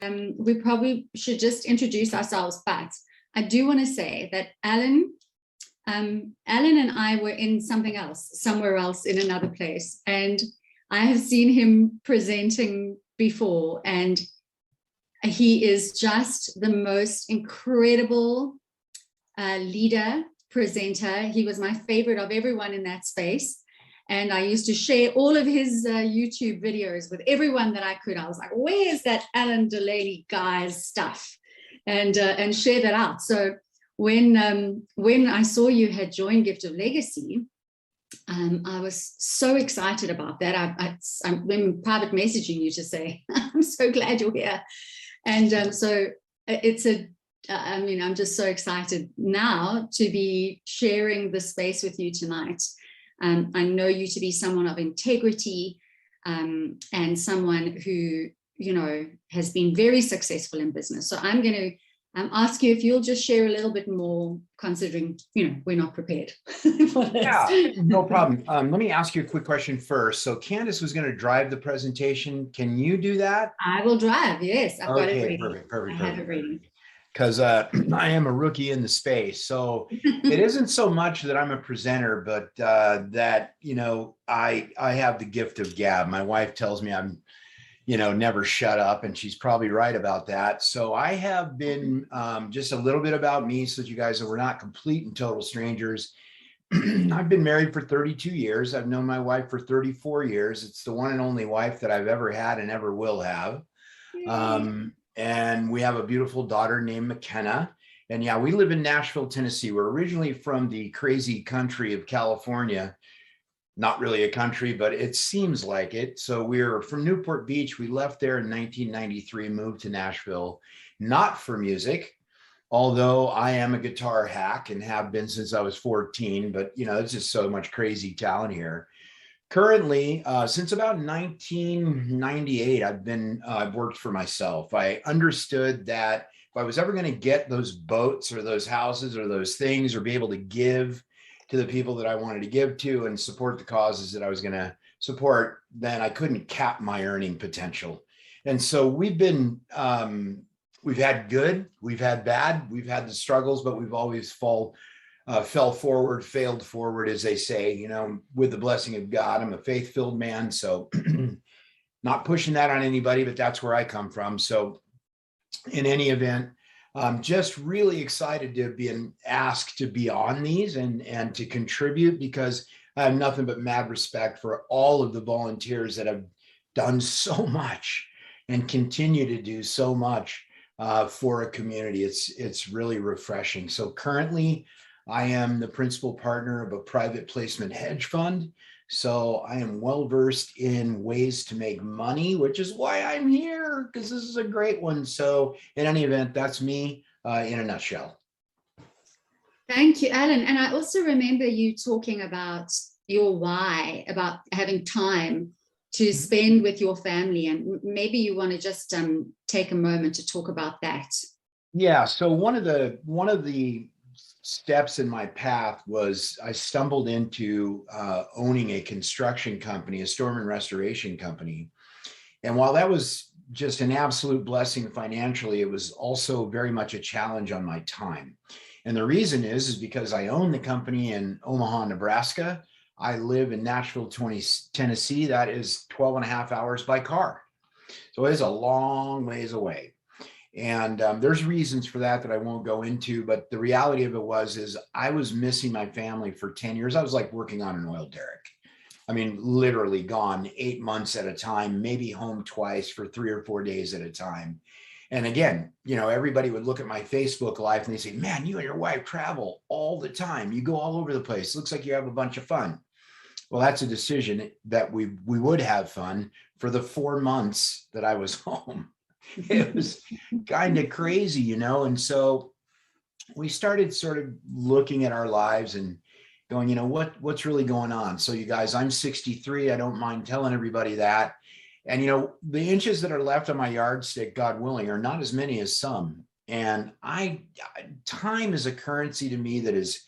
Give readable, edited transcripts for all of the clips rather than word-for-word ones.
We probably should just introduce ourselves, but I do want to say that Alan and I were in something else, somewhere else in another place. And I have seen him presenting before, and he is just the most incredible leader, presenter. He was my favorite of everyone in that space. And I used to share all of his YouTube videos with everyone that I could. I was like, where's that Alan Delaney guy's stuff? And share that out. So when I saw you had joined Gift of Legacy, I was so excited about that. I'm private messaging you to say, I'm so glad you're here. And so I'm just so excited now to be sharing the space with you tonight. I know you to be someone of integrity and someone who, has been very successful in business. So I'm going to ask you if you'll just share a little bit more, considering, we're not prepared for this. Yeah, no problem. Let me ask you a quick question first. So Candace was going to drive the presentation. Can you do that? I will drive. Yes, I've got it ready. Perfect. I have it ready. Because I am a rookie in the space. So it isn't so much that I'm a presenter, but that, I have the gift of gab. My wife tells me I'm, never shut up, and she's probably right about that. So I have been just a little bit about me so that you guys, we're not complete and total strangers. I've been married for 32 years. I've known my wife for 34 years. It's the one and only wife that I've ever had and ever will have. And we have a beautiful daughter named McKenna. And yeah, we live in Nashville, Tennessee. We're originally from the crazy country of California. Not really a country, but it seems like it. So we're from Newport Beach. We left there in 1993, moved to Nashville, not for music, although I am a guitar hack and have been since I was 14. But, it's just so much crazy talent here. Currently, since about 1998, I've worked for myself. I understood that if I was ever going to get those boats or those houses or those things or be able to give to the people that I wanted to give to and support the causes that I was going to support, then I couldn't cap my earning potential. And so we've had good, we've had bad, we've had the struggles, but we've always failed forward, as they say, with the blessing of God. I'm a faith-filled man, so not pushing that on anybody, but that's where I come from. So in any event, I'm just really excited to be asked to be on these and to contribute, because I have nothing but mad respect for all of the volunteers that have done so much and continue to do so much for a community. It's really refreshing. So currently, I am the principal partner of a private placement hedge fund. So I am well versed in ways to make money, which is why I'm here, because this is a great one. So in any event, that's me in a nutshell. Thank you, Alan. And I also remember you talking about your why, about having time to spend with your family. And maybe you want to just take a moment to talk about that. Yeah. So one of the steps in my path was I stumbled into owning a construction company, a storm and restoration company. And while that was just an absolute blessing financially, it was also very much a challenge on my time. And the reason is because I own the company in Omaha, Nebraska. I live in Nashville, Tennessee. That is 12 and a half hours by car. So it is a long ways away. And there's reasons for that I won't go into, but the reality of it is I was missing my family for 10 years. I was like working on an oil derrick. I mean, literally gone 8 months at a time, maybe home twice for 3 or 4 days at a time. And again, everybody would look at my Facebook Live and they say, man, you and your wife travel all the time. You go all over the place. Looks like you have a bunch of fun. Well, that's a decision that we would have fun for the 4 months that I was home. It was kind of crazy, and so we started sort of looking at our lives and going, what's really going on? So you guys, I'm 63. I don't mind telling everybody that. And, the inches that are left on my yardstick, God willing, are not as many as some. And time is a currency to me that is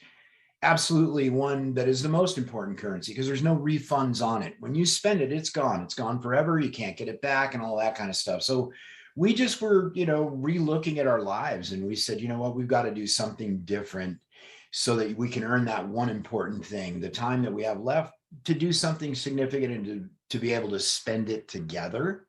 absolutely one that is the most important currency, because there's no refunds on it. When you spend it, it's gone. It's gone forever. You can't get it back and all that kind of stuff. So we just were, relooking at our lives, and we said, you know what, we've got to do something different so that we can earn that one important thing, the time that we have left to do something significant and to be able to spend it together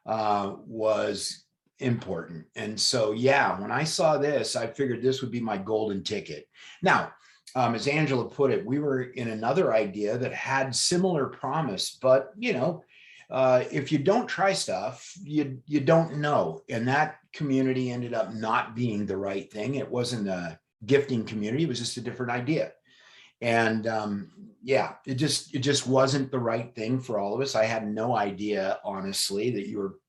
was important. And so, yeah, when I saw this, I figured this would be my golden ticket. Now, as Angela put it, we were in another idea that had similar promise, but if you don't try stuff, you don't know. And that community ended up not being the right thing. It wasn't a gifting community; it was just a different idea. And it just wasn't the right thing for all of us. I had no idea, honestly, that you were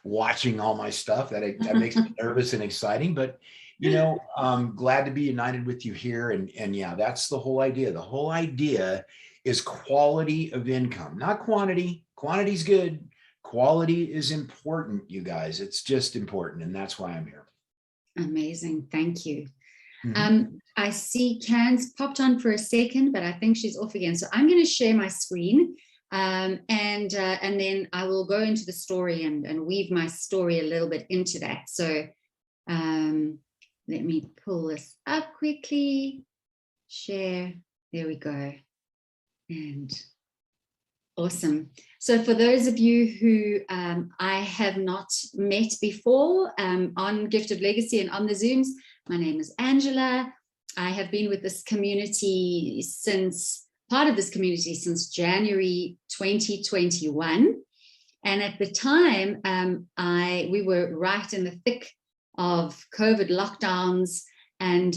watching all my stuff. That makes me nervous and exciting, but I'm glad to be united with you here. And yeah, that's the whole idea. The whole idea is quality of income, not quantity. Quantity's good. Quality is important, you guys. It's just important. And that's why I'm here. Amazing. Thank you. Mhm. I see Can's popped on for a second, but I think she's off again. So I'm going to share my screen, and then I will go into the story and weave my story a little bit into that. So let me pull this up quickly. Share. There we go. And awesome. So for those of you who I have not met before on Gift of Legacy and on the Zooms, my name is Angela. I have been with this community part of this community since January 2021. And at the time, we were right in the thick of COVID lockdowns. And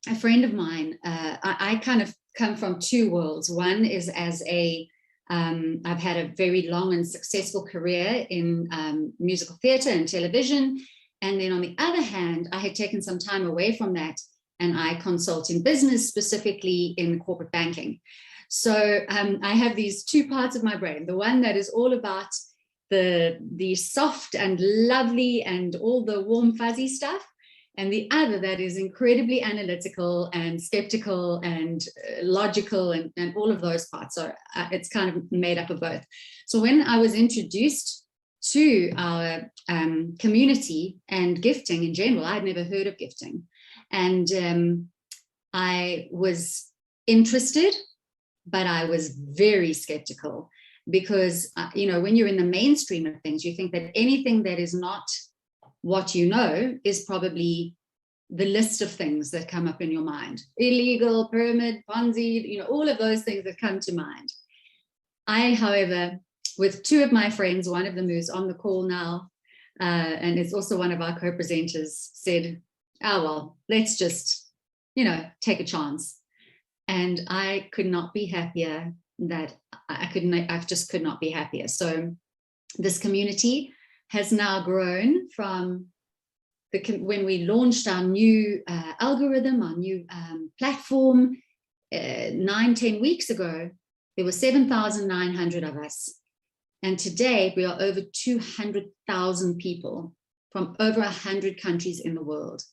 a friend of mine, I kind of come from two worlds. One is I've had a very long and successful career in musical theatre and television. And then on the other hand, I had taken some time away from that, and I consult in business, specifically in corporate banking. So I have these two parts of my brain, the one that is all about the soft and lovely and all the warm, fuzzy stuff, and the other that is incredibly analytical and skeptical and logical and all of those parts. So it's kind of made up of both. So when I was introduced to our community and gifting in general, I'd never heard of gifting. And I was interested, but I was very skeptical because, when you're in the mainstream of things, you think that anything that is not what you know is probably the list of things that come up in your mind. Illegal, pyramid, Ponzi, all of those things that come to mind. I, however, with two of my friends, one of them who's on the call now, and is also one of our co-presenters, said, well, let's just, take a chance. And I could not be happier that I just could not be happier. So this community has now grown from when we launched our new algorithm, our new platform 9-10 weeks ago, there were 7,900 of us. And today we are over 200,000 people from over 100 countries in the world.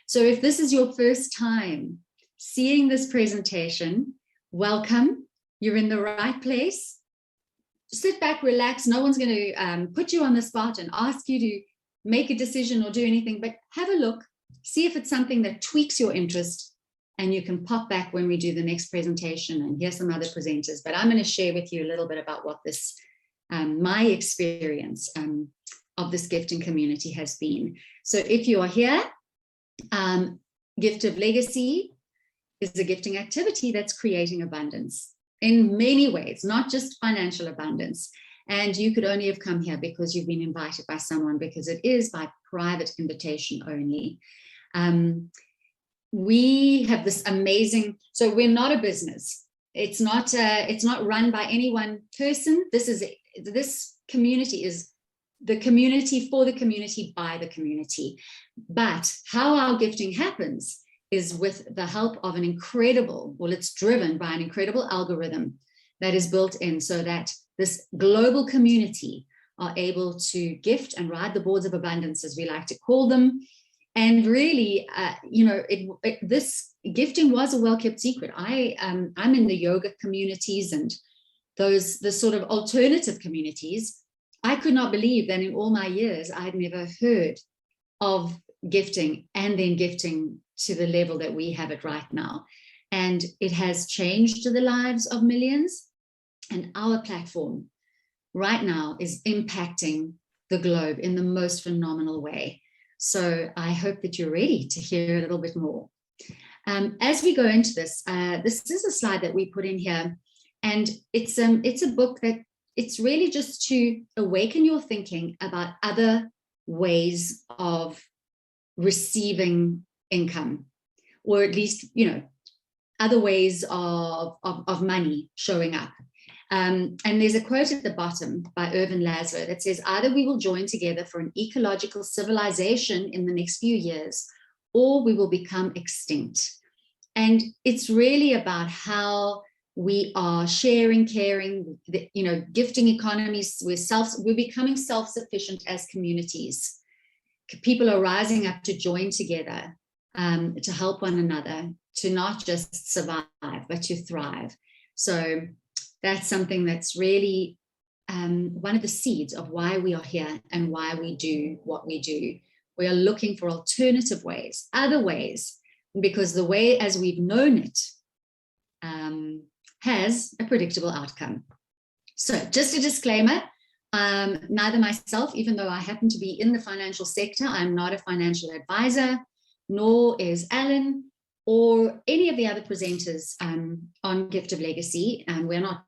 So if this is your first time seeing this presentation, welcome. You're in the right place. Sit back, relax. No one's going to put you on the spot and ask you to make a decision or do anything, but have a look, see if it's something that tweaks your interest, and you can pop back when we do the next presentation and hear some other presenters. But I'm going to share with you a little bit about what this, my experience of this gifting community has been. So if you are here, Gift of Legacy is a gifting activity that's creating abundance in many ways, not just financial abundance. And you could only have come here because you've been invited by someone, because it is by private invitation only. We have this amazing, so we're not a business. It's not run by any one person. This community is the community for the community by the community. But how our gifting happens is with the help of it's driven by an incredible algorithm that is built in so that this global community are able to gift and ride the boards of abundance, as we like to call them. And really, this gifting was a well-kept secret. I'm in the yoga communities and the sort of alternative communities. I could not believe that in all my years, I'd never heard of gifting and then gifting to the level that we have it right now. And it has changed the lives of millions. And our platform right now is impacting the globe in the most phenomenal way. So I hope that you're ready to hear a little bit more. As we go into this, this is a slide that we put in here, and it's a book that it's really just to awaken your thinking about other ways of receiving income, or at least, other ways of money showing up. And there's a quote at the bottom by Ervin Laszlo that says, either we will join together for an ecological civilization in the next few years, or we will become extinct. And it's really about how we are sharing, caring, gifting economies. We're becoming self-sufficient as communities. People are rising up to join together, to help one another, to not just survive, but to thrive. So that's something that's really one of the seeds of why we are here and why we do what we do. We are looking for alternative ways, other ways, because the way as we've known it has a predictable outcome. So just a disclaimer, neither myself, even though I happen to be in the financial sector, I'm not a financial advisor, nor is Alan or any of the other presenters on Gift of Legacy. We're not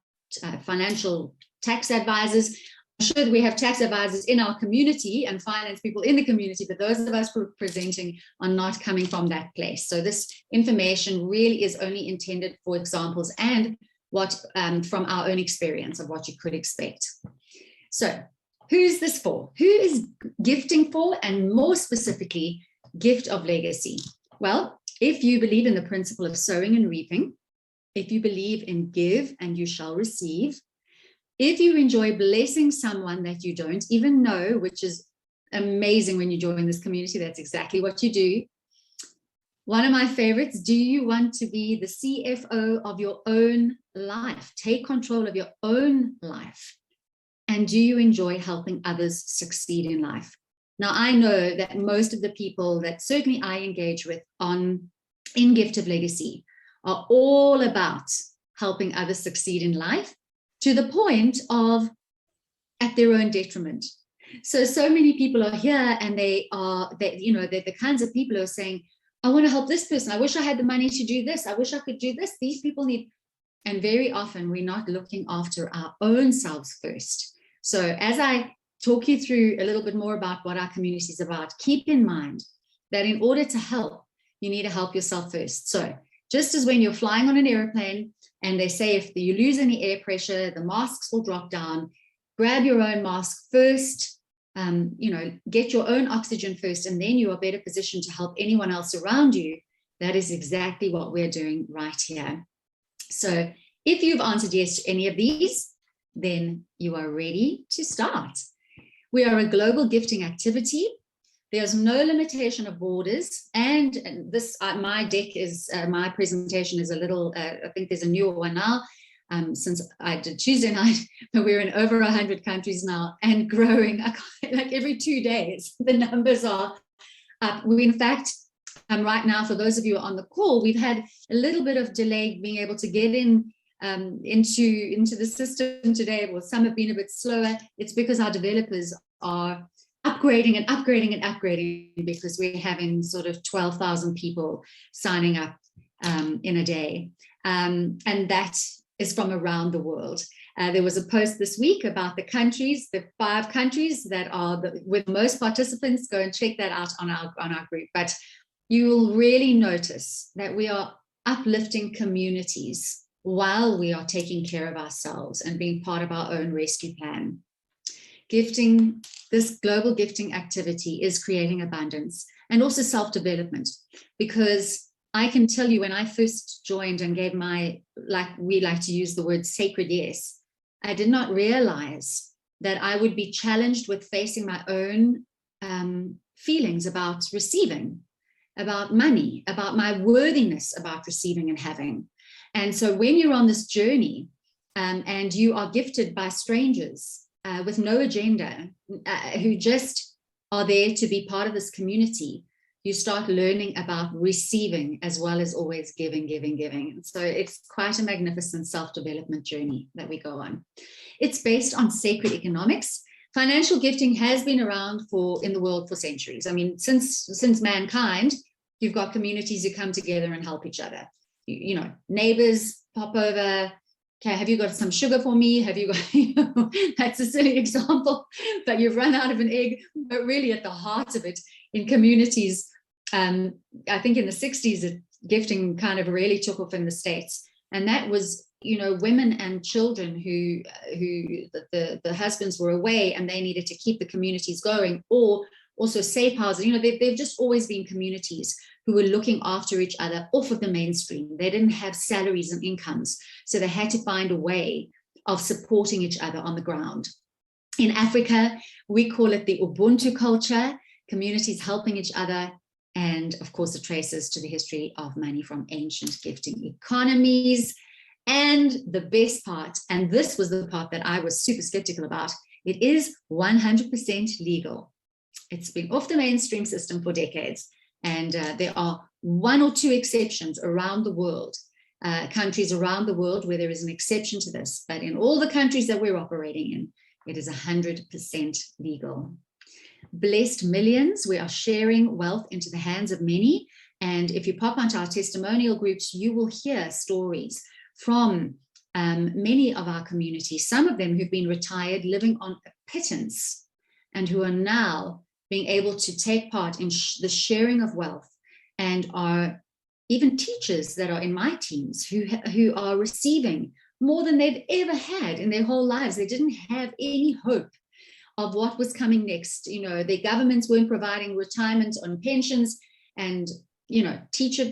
financial tax advisors. Should we have tax advisors in our community and finance people in the community, but those of us who are presenting are not coming from that place. So this information really is only intended for examples and what from our own experience of what you could expect. So who's this for? Who is gifting for, and more specifically, Gift of Legacy? Well, if you believe in the principle of sowing and reaping, if you believe in give and you shall receive, if you enjoy blessing someone that you don't even know, which is amazing when you join this community, that's exactly what you do. One of my favorites, do you want to be the CFO of your own life? Take control of your own life. And do you enjoy helping others succeed in life? Now, I know that most of the people that certainly I engage with in Gift of Legacy are all about helping others succeed in life, to the point of at their own detriment. So many people are here, and they're the kinds of people who are saying, I want to help this person. I wish I had the money to do this. I wish I could do this. These people need, and very often we're not looking after our own selves first. So as I talk you through a little bit more about what our community is about, keep in mind that in order to help, you need to help yourself first. So just as when you're flying on an airplane and they say if you lose any air pressure, the masks will drop down, grab your own mask first, get your own oxygen first, and then you are better positioned to help anyone else around you. That is exactly what we're doing right here. So if you've answered yes to any of these, then you are ready to start. We are a global gifting activity. There's no limitation of borders. And this, my deck is, my presentation is a little, I think there's a newer one now, since I did Tuesday night, but we're in over 100 countries now and growing like every 2 days. The numbers are up. We, in fact, right now, for those of you on the call, we've had a little bit of delay being able to get in into the system today. Well, some have been a bit slower. It's because our developers are upgrading and upgrading and upgrading, because we're having sort of 12,000 people signing up in a day. And that is from around the world. There was a post this week about the countries, the 5 countries that are with most participants. Go and check that out on our group. But you will really notice that we are uplifting communities while we are taking care of ourselves and being part of our own rescue plan. Gifting, this global gifting activity is creating abundance and also self-development, because I can tell you when I first joined and gave my, we like to use the word sacred yes, I did not realize that I would be challenged with facing my own feelings about receiving, about money, about my worthiness about receiving and having. And so when you're on this journey and you are gifted by strangers, with no agenda, who just are there to be part of this community, you start learning about receiving as well as always giving, giving, giving. So it's quite a magnificent self-development journey that we go on. It's based on sacred economics. Financial gifting has been around in the world for centuries. I mean, since mankind, you've got communities who come together and help each other. You know, neighbors pop over. Okay, have you got some sugar for me? Have you got, that's a silly example, but you've run out of an egg. But really at the heart of it, in communities, I think in the 60s, gifting kind of really took off in the States. And that was, you know, women and children who the husbands were away and they needed to keep the communities going, or also safe houses. You know, they've just always been communities who were looking after each other off of the mainstream. They didn't have salaries and incomes, so they had to find a way of supporting each other on the ground. In Africa, we call it the Ubuntu culture, communities helping each other. And of course, it traces to the history of money from ancient gifting economies. And the best part, and this was the part that I was super skeptical about, it is 100% legal. It's been off the mainstream system for decades. And there are one or two exceptions around the world, countries around the world where there is an exception to this. But in all the countries that we're operating in, it is 100% legal. Blessed millions, we are sharing wealth into the hands of many. And if you pop onto our testimonial groups, you will hear stories from many of our communities, some of them who've been retired, living on a pittance, and who are now being able to take part in the sharing of wealth, and are even teachers that are in my teams who are receiving more than they've ever had in their whole lives. They didn't have any hope of what was coming next. You know, their governments weren't providing retirement on pensions, and, you know,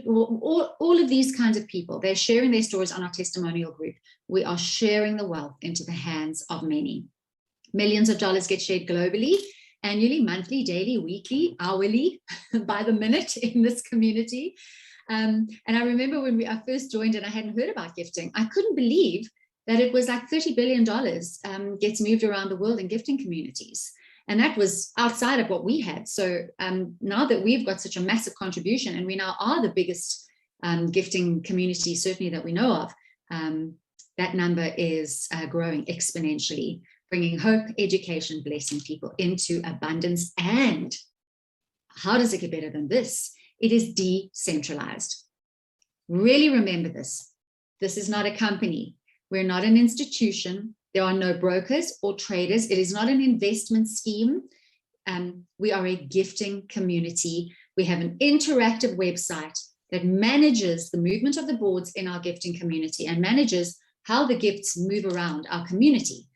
all of these kinds of people, they're sharing their stories on our testimonial group. We are sharing the wealth into the hands of many. Millions of dollars get shared globally, annually, monthly, daily, weekly, hourly, by the minute in this community. And I remember when I first joined and I hadn't heard about gifting, I couldn't believe that it was like $30 billion gets moved around the world in gifting communities. And that was outside of what we had. So now that we've got such a massive contribution, and we now are the biggest gifting community, certainly that we know of, that number is growing exponentially, bringing hope, education, blessing people into abundance. And how does it get better than this? It is decentralized. Really remember this. This is not a company. We're not an institution. There are no brokers or traders. It is not an investment scheme. We are a gifting community. We have an interactive website that manages the movement of the boards in our gifting community and manages how the gifts move around our community.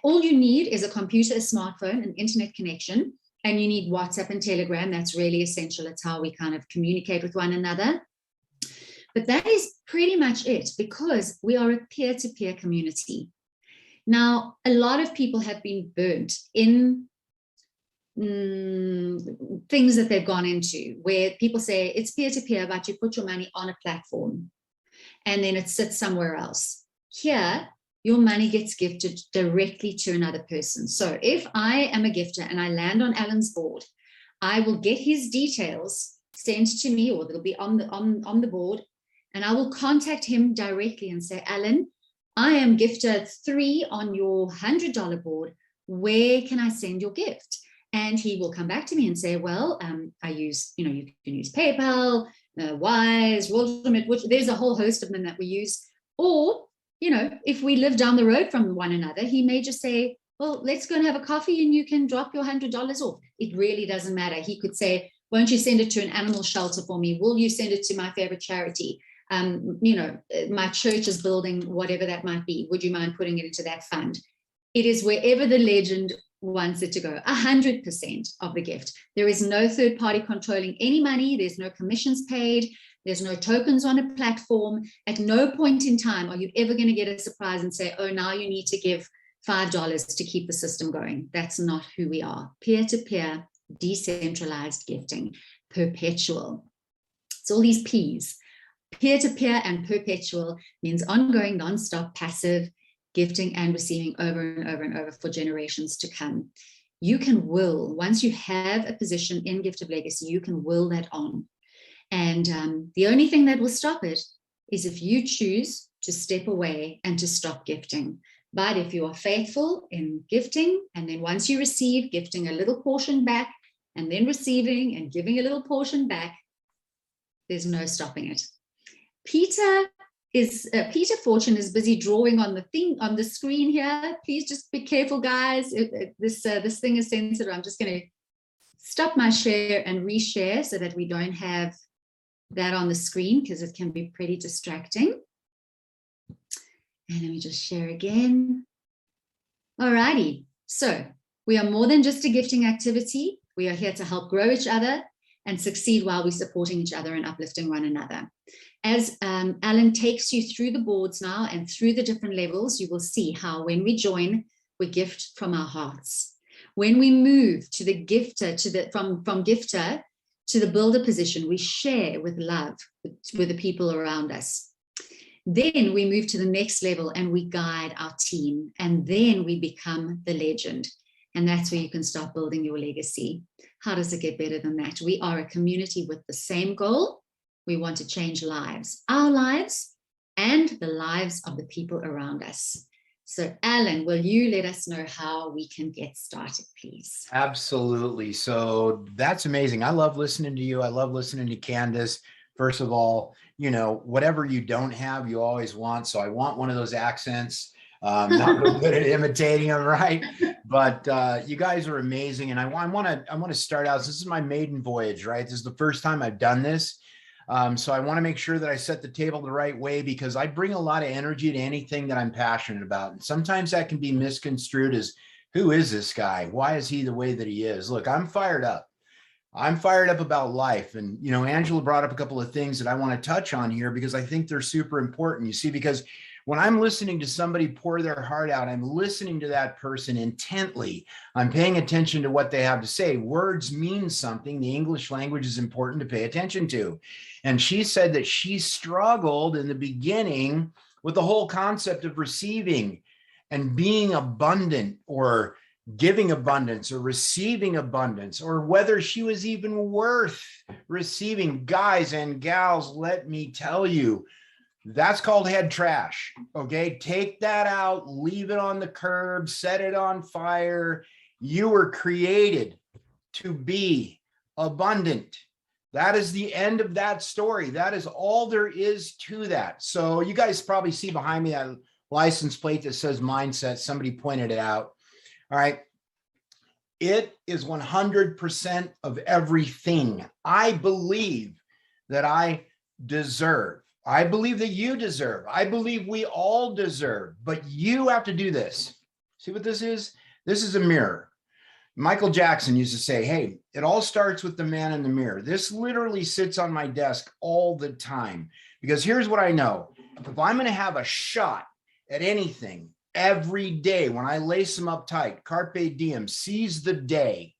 All you need is a computer, a smartphone, an internet connection, and you need WhatsApp and Telegram. That's really essential. It's how we kind of communicate with one another. But that is pretty much it, because we are a peer-to-peer community. Now, a lot of people have been burnt in things that they've gone into, where people say it's peer-to-peer, but you put your money on a platform and then it sits somewhere else. Here, your money gets gifted directly to another person. So if I am a gifter and I land on Alan's board, I will get his details sent to me, or they'll be on the board, and I will contact him directly and say, Alan, I am gifter 3 on your $100 board. Where can I send your gift? And he will come back to me and say, well, I use, you can use PayPal, Wise, World, which there's a whole host of them that we use. Or, if we live down the road from one another, he may just say, well, let's go and have a coffee and you can drop your $100 off. It really doesn't matter. He could say, won't you send it to an animal shelter for me? Will you send it to my favorite charity? My church is building, whatever that might be. Would you mind putting it into that fund? It is wherever the legend wants it to go, 100% of the gift. There is no third party controlling any money. There's no commissions paid. There's no tokens on a platform. At no point in time are you ever going to get a surprise and say, oh, now you need to give $5 to keep the system going. That's not who we are. Peer-to-peer, decentralized gifting, perpetual. It's all these P's. Peer-to-peer and perpetual means ongoing, non-stop, passive, gifting and receiving over and over and over for generations to come. You can will, once you have a position in Gift of Legacy, you can will that on. And the only thing that will stop it is if you choose to step away and to stop gifting. But if you are faithful in gifting, and then once you receive, gifting a little portion back, and then receiving and giving a little portion back, there's no stopping it. Peter Fortune is busy drawing on the thing on the screen here. Please just be careful, guys. This thing is sensitive. I'm just going to stop my share and reshare so that we don't have that on the screen, because it can be pretty distracting. And let me just share again. Alrighty, so we are more than just a gifting activity. We are here to help grow each other and succeed while we're supporting each other and uplifting one another. As Alan takes you through the boards now and through the different levels, you will see how when we join, we gift from our hearts. When we move to the gifter, from gifter to the builder position, we share with love with the people around us. Then we move to the next level and we guide our team, and then we become the legend. And that's where you can start building your legacy. How does it get better than that? We are a community with the same goal. We want to change lives, our lives, and the lives of the people around us. So Alan, will you let us know how we can get started, please? Absolutely. So that's amazing. I love listening to you. I love listening to Candace. First of all, you know, whatever you don't have, you always want. So I want one of those accents. Not real good at imitating them, right? But you guys are amazing. And I want to start out. This is my maiden voyage, right? This is the first time I've done this. So I want to make sure that I set the table the right way, because I bring a lot of energy to anything that I'm passionate about. And sometimes that can be misconstrued as, who is this guy? Why is he the way that he is? Look, I'm fired up. I'm fired up about life. And, you know, Angela brought up a couple of things that I want to touch on here because I think they're super important. You see, because when I'm listening to somebody pour their heart out, I'm listening to that person intently. I'm paying attention to what they have to say. Words mean something. The English language is important to pay attention to. And she said that she struggled in the beginning with the whole concept of receiving and being abundant, or giving abundance, or receiving abundance, or whether she was even worth receiving. Guys and gals, let me tell you, that's called head trash. Okay, take that out, leave it on the curb, set it on fire. You were created to be abundant. That is the end of that story. That is all there is to that. So you guys probably see behind me that license plate that says mindset. Somebody pointed it out. All right. It is 100% of everything I believe that I deserve. I believe that you deserve. I believe we all deserve, but you have to do this. See what this is? This is a mirror. Michael Jackson used to say, hey, it all starts with the man in the mirror. This literally sits on my desk all the time, because here's what I know. If I'm going to have a shot at anything every day, when I lace them up tight, carpe diem, seize the day,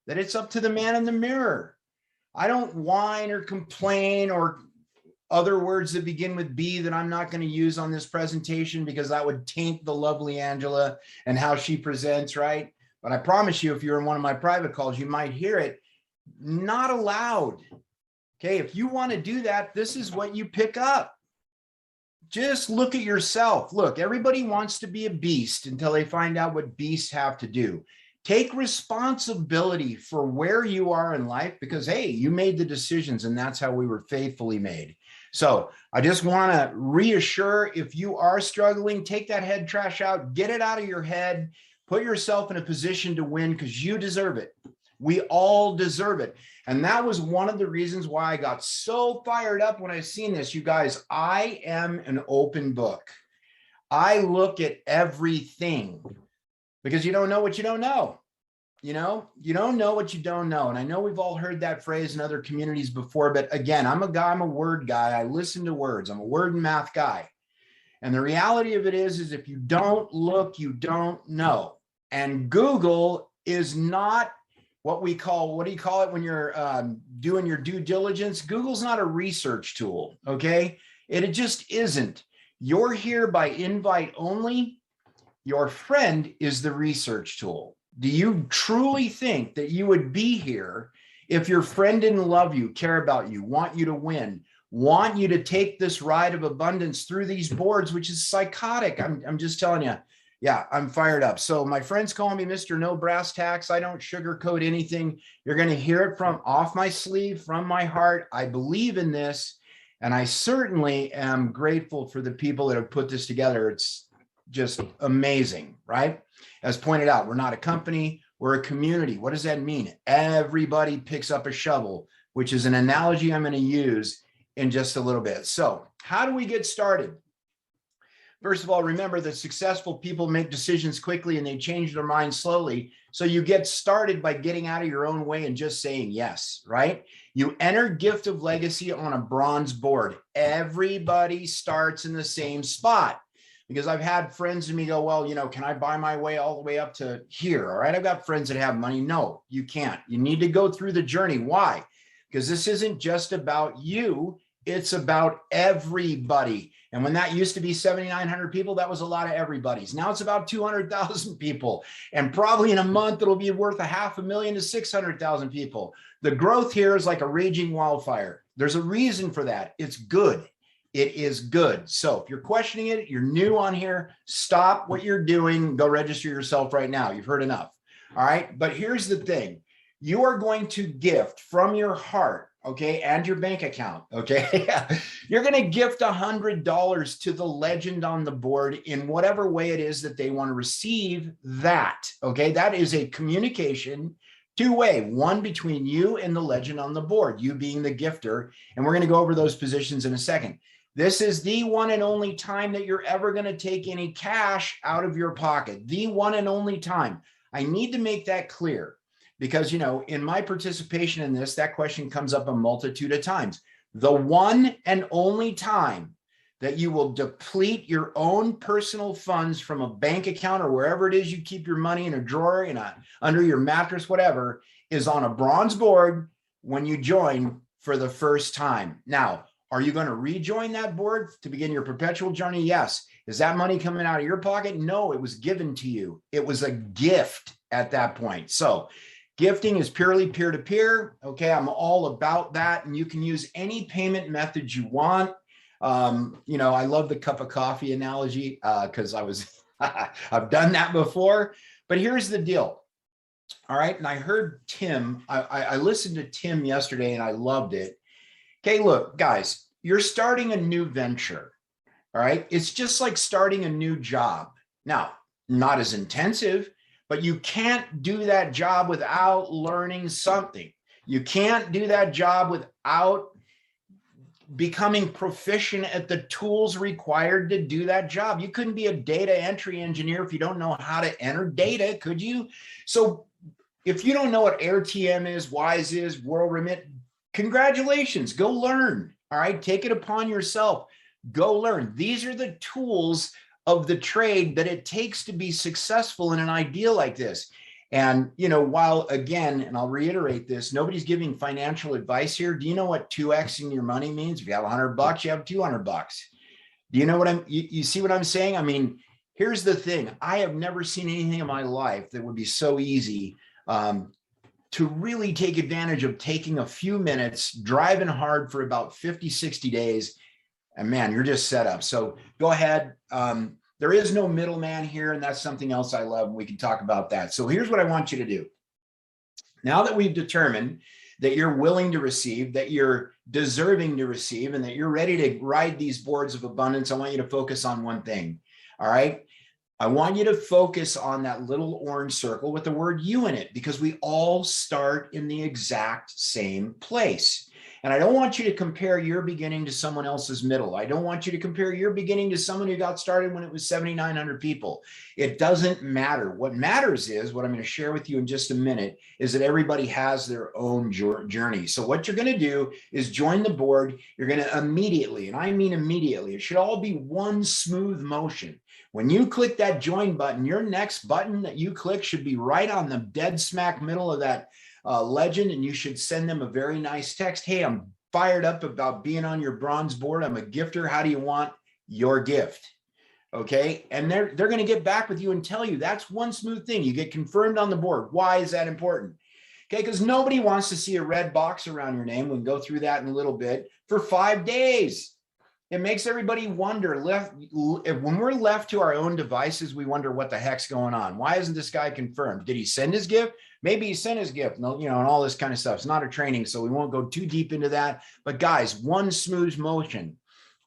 that it's up to the man in the mirror. I don't whine or complain or other words that begin with B that I'm not going to use on this presentation, because that would taint the lovely Angela and how she presents, right? But I promise you, if you're in one of my private calls, you might hear it. Not allowed. Okay, if you want to do that, this is what you pick up. Just look at yourself. Look, everybody wants to be a beast until they find out what beasts have to do. Take responsibility for where you are in life, because, hey, you made the decisions and that's how we were faithfully made. So I just want to reassure, if you are struggling, take that head trash out, get it out of your head, put yourself in a position to win, because you deserve it. We all deserve it. And that was one of the reasons why I got so fired up when I seen this. You guys, I am an open book. I look at everything, because you don't know what you don't know. You know, you don't know what you don't know. And I know we've all heard that phrase in other communities before, but again, I'm a word guy. I listen to words. I'm a word and math guy. And the reality of it is if you don't look, you don't know. And Google is not what we call, what do you call it when you're doing your due diligence? Google's not a research tool, okay? It just isn't. You're here by invite only. Your friend is the research tool. Do you truly think that you would be here if your friend didn't love you, care about you, want you to win, want you to take this ride of abundance through these boards, which is psychotic? I'm just telling you. Yeah, I'm fired up. So my friends call me Mr. No Brass Tacks. I don't sugarcoat anything. You're going to hear it from off my sleeve, from my heart. I believe in this. And I certainly am grateful for the people that have put this together. It's just amazing, right? As pointed out, we're not a company, we're a community. What does that mean? Everybody picks up a shovel, which is an analogy I'm going to use in just a little bit. So how do we get started? First of all, remember that successful people make decisions quickly and they change their minds slowly. So you get started by getting out of your own way and just saying yes, right? You enter Gift of Legacy on a bronze board. Everybody starts in the same spot. Because I've had friends to me go, well, you know, can I buy my way all the way up to here? All right, I've got friends that have money. No, you can't. You need to go through the journey. Why? Because this isn't just about you. It's about everybody. And when that used to be 7,900 people, that was a lot of everybody's. Now it's about 200,000 people. And probably in a month, it'll be worth $500,000 to 600,000 people. The growth here is like a raging wildfire. There's a reason for that. It's good. It is good. So if you're questioning it, you're new on here, stop what you're doing, go register yourself right now. You've heard enough. All right. But here's the thing. You are going to gift from your heart, okay, and your bank account, okay? You're going to gift $100 to the legend on the board in whatever way it is that they want to receive that, okay? That is a communication two-way, one between you and the legend on the board, you being the gifter. And we're going to go over those positions in a second. This is the one and only time that you're ever going to take any cash out of your pocket. The one and only time. I need to make that clear because, you know, in my participation in this, that question comes up a multitude of times. The one and only time that you will deplete your own personal funds from a bank account or wherever it is you keep your money in a drawer, under your mattress, whatever, is on a bronze board when you join for the first time. Now, are you going to rejoin that board to begin your perpetual journey? Yes. Is that money coming out of your pocket? No, it was given to you. It was a gift at that point. So gifting is purely peer-to-peer. Okay, I'm all about that. And you can use any payment method you want. You know, I love the cup of coffee analogy because I've done that before. But here's the deal. All right. And I heard Tim, I listened to Tim yesterday and I loved it. Okay, look, guys, you're starting a new venture. All right. It's just like starting a new job. Now, not as intensive, but you can't do that job without learning something. You can't do that job without becoming proficient at the tools required to do that job. You couldn't be a data entry engineer if you don't know how to enter data, could you? So if you don't know what AirTM is, WISE is, WorldRemit, congratulations, go learn. All right, take it upon yourself. Go learn. These are the tools of the trade that it takes to be successful in an idea like this. And, you know, while again, and I'll reiterate this, nobody's giving financial advice here. Do you know what 2Xing your money means? If you have $100, you have $200. Do you know what you see what I'm saying? I mean, here's the thing. I have never seen anything in my life that would be so easy to really take advantage of taking a few minutes, driving hard for about 50, 60 days. And man, you're just set up. So go ahead. There is no middleman here, and that's something else I love. We can talk about that. So here's what I want you to do. Now that we've determined that you're willing to receive, that you're deserving to receive, and that you're ready to ride these boards of abundance, I want you to focus on one thing. All right. I want you to focus on that little orange circle with the word you in it, because we all start in the exact same place. And I don't want you to compare your beginning to someone else's middle. I don't want you to compare your beginning to someone who got started when it was 7,900 people. It doesn't matter. What matters is, what I'm going to share with you in just a minute, is that everybody has their own journey. So what you're going to do is join the board. You're going to immediately, and I mean immediately, it should all be one smooth motion. When you click that join button, your next button that you click should be right on the dead smack middle of that legend, and you should send them a very nice text. Hey, I'm fired up about being on your bronze board. I'm a gifter. How do you want your gift? Okay. And they're going to get back with you and tell you that's one smooth thing. You get confirmed on the board. Why is that important? Okay. Because nobody wants to see a red box around your name. We'll go through that in a little bit for 5 days. It makes everybody wonder. When we're left to our own devices, we wonder what the heck's going on. Why isn't this guy confirmed? Did he send his gift? Maybe he sent his gift, and all this kind of stuff. It's not a training, so we won't go too deep into that. But guys, one smooth motion.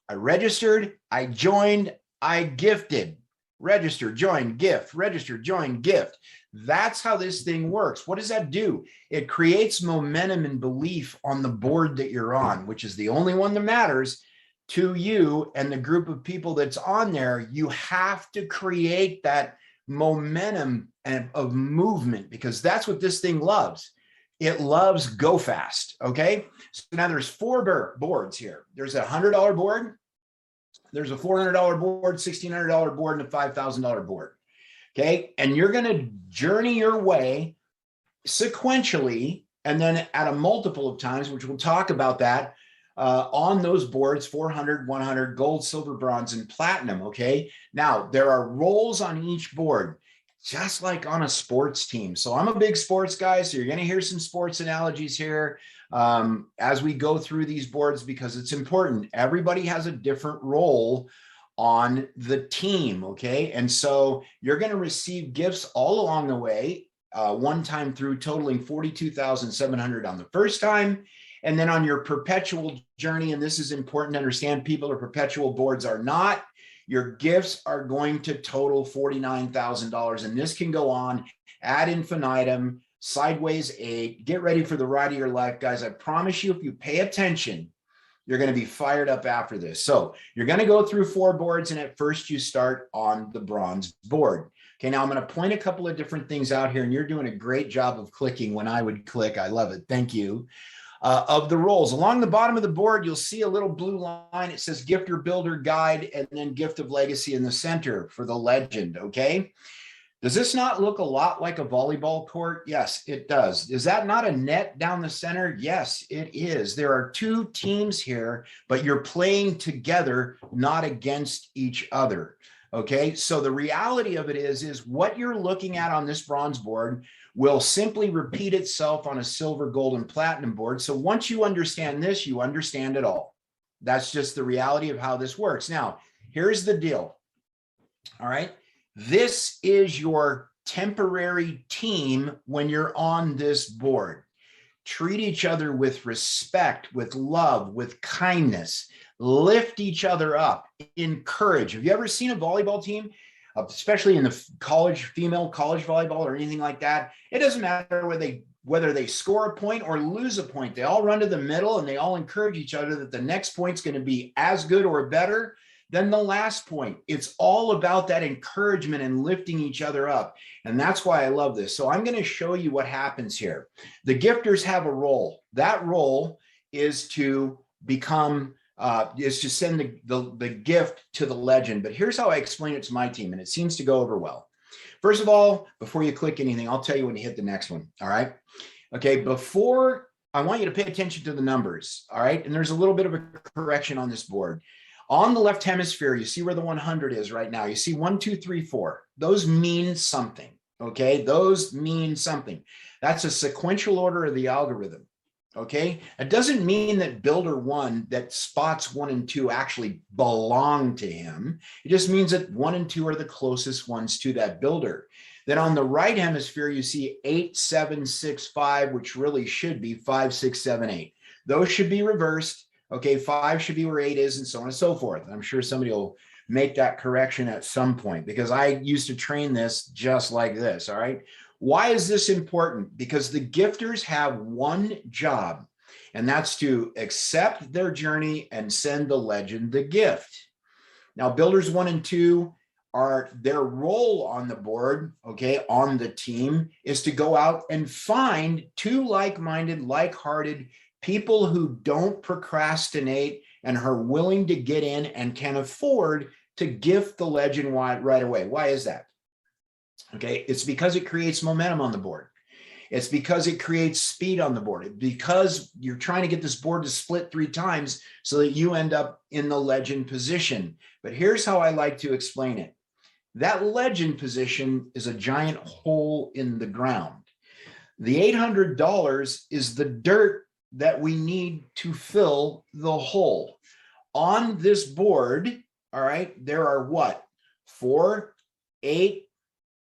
I registered, I joined, I gifted. Register, join, gift, register, join, gift. That's how this thing works. What does that do? It creates momentum and belief on the board that you're on, which is the only one that matters to you and the group of people that's on there. You have to create that momentum and of movement, because that's what this thing loves. It loves go fast. Okay. So now there's 4 boards here. There's a $100 board. There's a $400 board, $1,600 board, and a $5,000 board. Okay. And you're going to journey your way sequentially, and then at a multiple of times, which we'll talk about that, on those boards, 400, 100, gold, silver, bronze, and platinum. Okay. Now there are roles on each board, just like on a sports team. So I'm a big sports guy. So you're going to hear some sports analogies here as we go through these boards, because it's important. Everybody has a different role on the team. Okay. And so you're going to receive gifts all along the way, one time through, totaling 42,700 on the first time. And then on your perpetual journey, and this is important to understand, people are perpetual, boards are not, your gifts are going to total $49,000. And this can go on ad infinitum, sideways 8. Get ready for the ride of your life, guys. I promise you, if you pay attention, you're going to be fired up after this. So you're going to go through 4 boards, and at first you start on the bronze board. Okay, now I'm going to point a couple of different things out here, and you're doing a great job of clicking when I would click. I love it. Thank you. Of the roles. Along the bottom of the board, you'll see a little blue line. It says Gifter, Builder, Guide, and then Gift of Legacy in the center for the legend, okay? Does this not look a lot like a volleyball court? Yes, it does. Is that not a net down the center? Yes, it is. There are 2 teams here, but you're playing together, not against each other, okay? So the reality of it is what you're looking at on this bronze board will simply repeat itself on a silver, gold, and platinum board. So once you understand this, you understand it all. That's just the reality of how this works. Now, here's the deal. All right. This is your temporary team when you're on this board. Treat each other with respect, with love, with kindness. Lift each other up. Encourage. Have you ever seen a volleyball team? Especially in the female college volleyball or anything like that, it doesn't matter whether they score a point or lose a point. They all run to the middle, and they all encourage each other that the next point's going to be as good or better than the last point. It's all about that encouragement and lifting each other up. And that's why I love this. So I'm going to show you what happens here. The gifters have a role. That role is to become is to send the gift to the legend. But here's how I explain it to my team, and it seems to go over well. First of all, before you click anything, I'll tell you when you hit the next one. All right. Okay. Before, I want you to pay attention to the numbers. All right. And there's a little bit of a correction on this board. On the left hemisphere, you see where the 100 is right now. You see 1, 2, 3, 4. Those mean something. Okay. Those mean something. That's a sequential order of the algorithm. Okay. It doesn't mean that builder 1, that spots 1 and 2 actually belong to him. It just means that 1 and 2 are the closest ones to that builder. Then on the right hemisphere, you see 8, 7, 6, 5, which really should be 5, 6, 7, 8. Those should be reversed. Okay. 5 should be where 8 is, and so on and so forth. I'm sure somebody will make that correction at some point, because I used to train this just like this. All right. Why is this important? Because the gifters have one job, and that's to accept their journey and send the legend the gift. Now, builders 1 and 2 are their role on the board, okay, on the team, is to go out and find 2 like-minded, like-hearted people who don't procrastinate and are willing to get in and can afford to gift the legend right away. Why is that? Okay, it's because it creates momentum on the board. It's because it creates speed on the board. Because you're trying to get this board to split 3 times so that you end up in the legend position. But here's how I like to explain it. That legend position is a giant hole in the ground. The $800 is the dirt that we need to fill the hole. On this board, all right, there are what? 4, 8,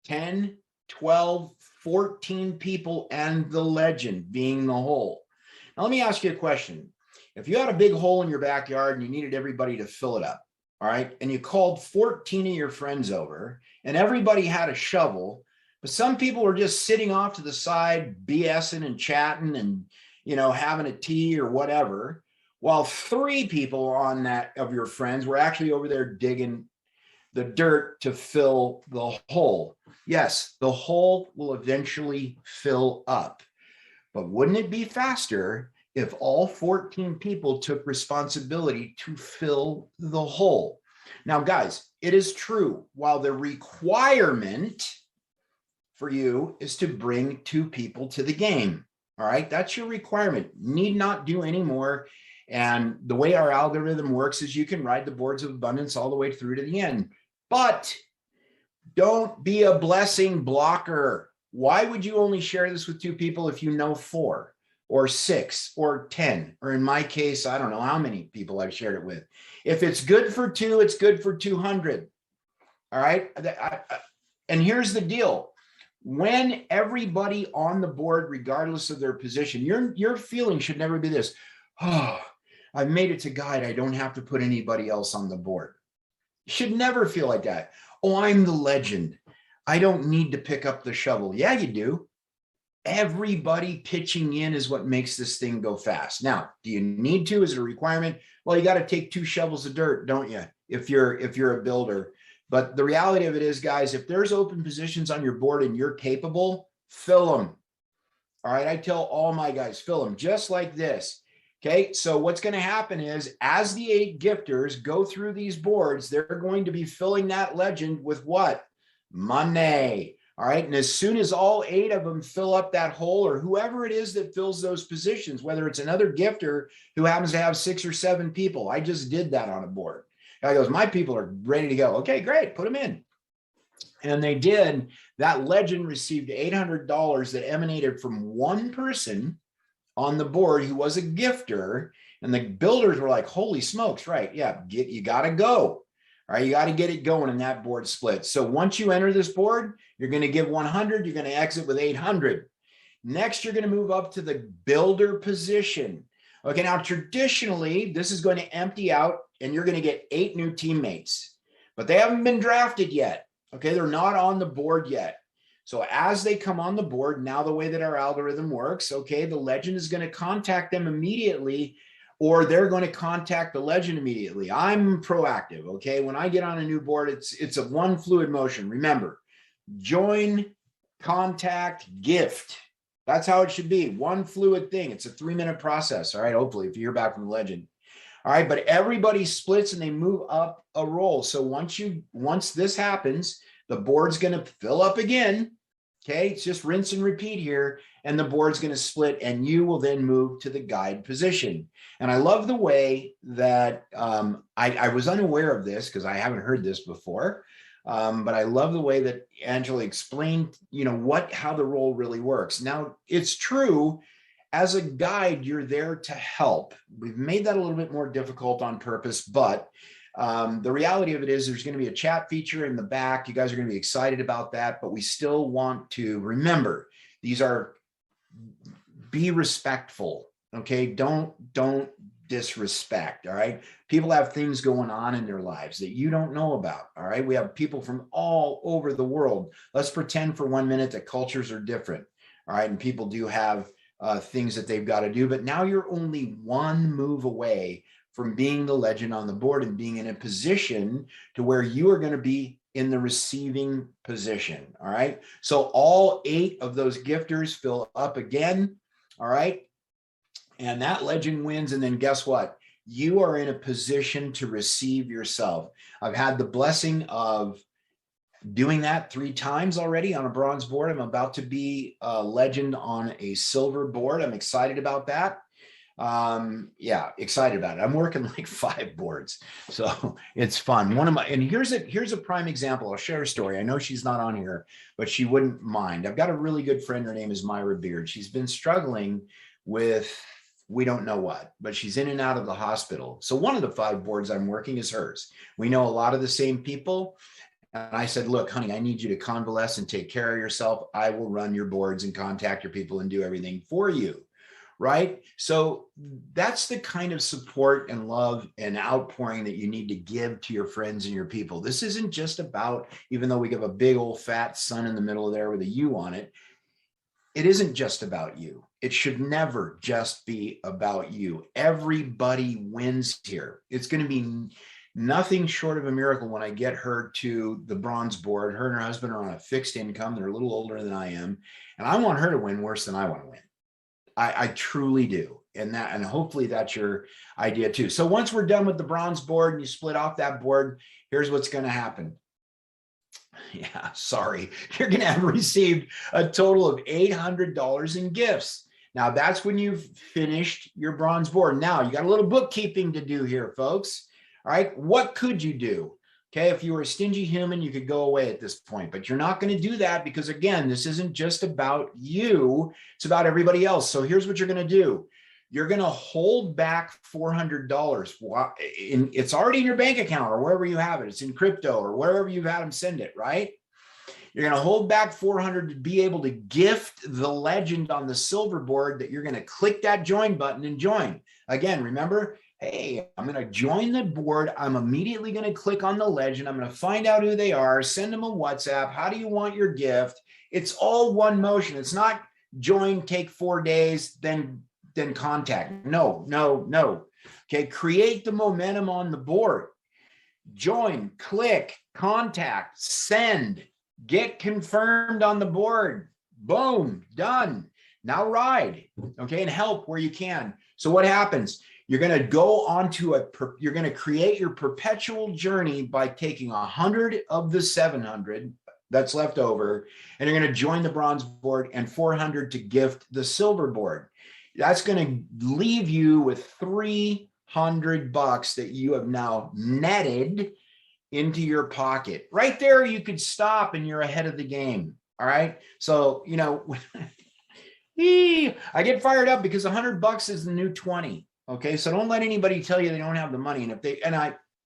10, 12, 14 people and the legend being the hole. Now, let me ask you a question. If you had a big hole in your backyard and you needed everybody to fill it up, all right, and you called 14 of your friends over and everybody had a shovel, but some people were just sitting off to the side, BSing and chatting and, you know, having a tea or whatever, while 3 people on that of your friends were actually over there digging the dirt to fill the hole. Yes, the hole will eventually fill up, but wouldn't it be faster if all 14 people took responsibility to fill the hole? Now, guys, it is true. While the requirement for you is to bring 2 people to the game, all right, that's your requirement. Need not do any more. And the way our algorithm works is you can ride the boards of abundance all the way through to the end. But don't be a blessing blocker. Why would you only share this with 2 people if you know 4 or 6 or 10? Or in my case, I don't know how many people I've shared it with. If it's good for 2, it's good for 200. All right. And here's the deal. When everybody on the board, regardless of their position, your feeling should never be this: oh, I've made it to guide. I don't have to put anybody else on the board. You should never feel like that. Oh, I'm the legend. I don't need to pick up the shovel. Yeah, you do. Everybody pitching in is what makes this thing go fast. Now, do you need to? Is it a requirement? Well, you got to take 2 shovels of dirt, don't you? If you're a builder. But the reality of it is, guys, if there's open positions on your board and you're capable, fill them. All right. I tell all my guys, fill them just like this. Okay, so what's going to happen is as the 8 gifters go through these boards, they're going to be filling that legend with what? Money. All right, and as soon as all 8 of them fill up that hole, or whoever it is that fills those positions, whether it's another gifter who happens to have 6 or 7 people, I just did that on a board. Guy goes, my people are ready to go. Okay, great, put them in. And they did. That legend received $800 that emanated from one person on the board who was a gifter, and the builders were like, holy smokes, right? Yeah, you got to go. All right, you got to get it going, and that board split. So once you enter this board, you're going to give 100, you're going to exit with 800. Next, you're going to move up to the builder position. Okay, now traditionally, this is going to empty out, and you're going to get 8 new teammates, but they haven't been drafted yet. Okay, they're not on the board yet. So as they come on the board, now the way that our algorithm works, okay, the legend is going to contact them immediately, or they're going to contact the legend immediately. I'm proactive, okay? When I get on a new board, it's a one fluid motion. Remember, join, contact, gift. That's how it should be. One fluid thing. It's a 3-minute process, all right? Hopefully, if you hear back from the legend. All right, but everybody splits and they move up a roll. So once this happens, the board's going to fill up again. Okay, it's just rinse and repeat here, and the board's going to split, and you will then move to the guide position. And I love the way that I was unaware of this because I haven't heard this before, but I love the way that Angela explained, how the role really works. Now, it's true. As a guide, you're there to help. We've made that a little bit more difficult on purpose, but the reality of it is there's going to be a chat feature in the back. You guys are going to be excited about that, but we still want to remember be respectful. Okay. Don't disrespect. All right. People have things going on in their lives that you don't know about. All right. We have people from all over the world. Let's pretend for 1 minute that cultures are different. All right. And people do have things that they've got to do, but now you're only one move away from being the legend on the board and being in a position to where you are going to be in the receiving position. All right. So all 8 of those gifters fill up again. All right. And that legend wins. And then guess what? You are in a position to receive yourself. I've had the blessing of doing that 3 times already on a bronze board. I'm about to be a legend on a silver board. I'm excited about that. Yeah, excited about it. I'm working like 5 boards, so it's fun. And here's a prime example. I'll share a story. I know she's not on here, but she wouldn't mind. I've got a really good friend. Her name is Myra Beard. She's been struggling with, we don't know what, but she's in and out of the hospital. So one of the 5 boards I'm working is hers. We know a lot of the same people. And I said, look, honey, I need you to convalesce and take care of yourself. I will run your boards and contact your people and do everything for you. Right? So that's the kind of support and love and outpouring that you need to give to your friends and your people. This isn't just about, even though we give a big old fat sun in the middle of there with a U on it, it isn't just about you. It should never just be about you. Everybody wins here. It's going to be nothing short of a miracle when I get her to the bronze board. Her and her husband are on a fixed income. They're a little older than I am. And I want her to win worse than I want to win. I truly do. And hopefully that's your idea too. So once we're done with the bronze board and you split off that board, here's what's going to happen. Yeah, sorry. You're going to have received a total of $800 in gifts. Now that's when you've finished your bronze board. Now you got a little bookkeeping to do here, folks. All right. What could you do? Okay. If you were a stingy human, you could go away at this point, but you're not going to do that because again, this isn't just about you. It's about everybody else. So here's what you're going to do. You're going to hold back $400. It's already in your bank account or wherever you have it. It's in crypto or wherever you've had them send it, right? You're going to hold back $400 to be able to gift the legend on the silver board that you're going to click that join button and join. Again, remember, hey, I'm going to join the board. I'm immediately going to click on the legend. I'm going to find out who they are, send them a WhatsApp. How do you want your gift? It's all one motion. It's not join, take 4 days, then contact. No. Okay, create the momentum on the board. Join, click, contact, send, get confirmed on the board. Boom, done. Now ride, okay, and help where you can. So what happens? You're going to go onto you're going to create your perpetual journey by taking 100 of the 700 that's left over, and you're going to join the bronze board and 400 to gift the silver board. That's going to leave you with $300 that you have now netted into your pocket. Right there, you could stop and you're ahead of the game. All right. So, I get fired up because $100 is the new 20. Okay. So don't let anybody tell you they don't have the money.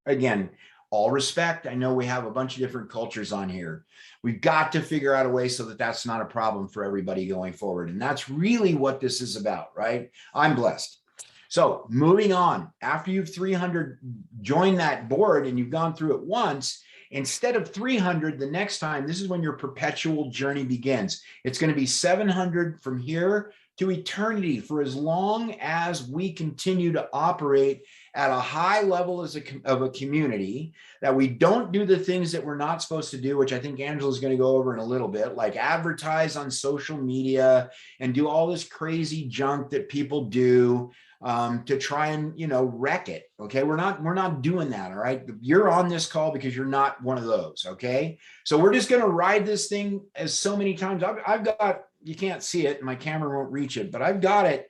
Again, all respect. I know we have a bunch of different cultures on here. We've got to figure out a way so that that's not a problem for everybody going forward. And that's really what this is about, right? I'm blessed. So moving on, after you've 300 joined that board and you've gone through it once, instead of 300, the next time, this is when your perpetual journey begins. It's going to be 700 from here to eternity for as long as we continue to operate at a high level of a community, that we don't do the things that we're not supposed to do, which I think Angela's going to go over in a little bit, like advertise on social media and do all this crazy junk that people do to try and, wreck it. Okay. We're not doing that. All right. You're on this call because you're not one of those. Okay. So we're just going to ride this thing as so many times. I've got, you can't see it, my camera won't reach it, but I've got it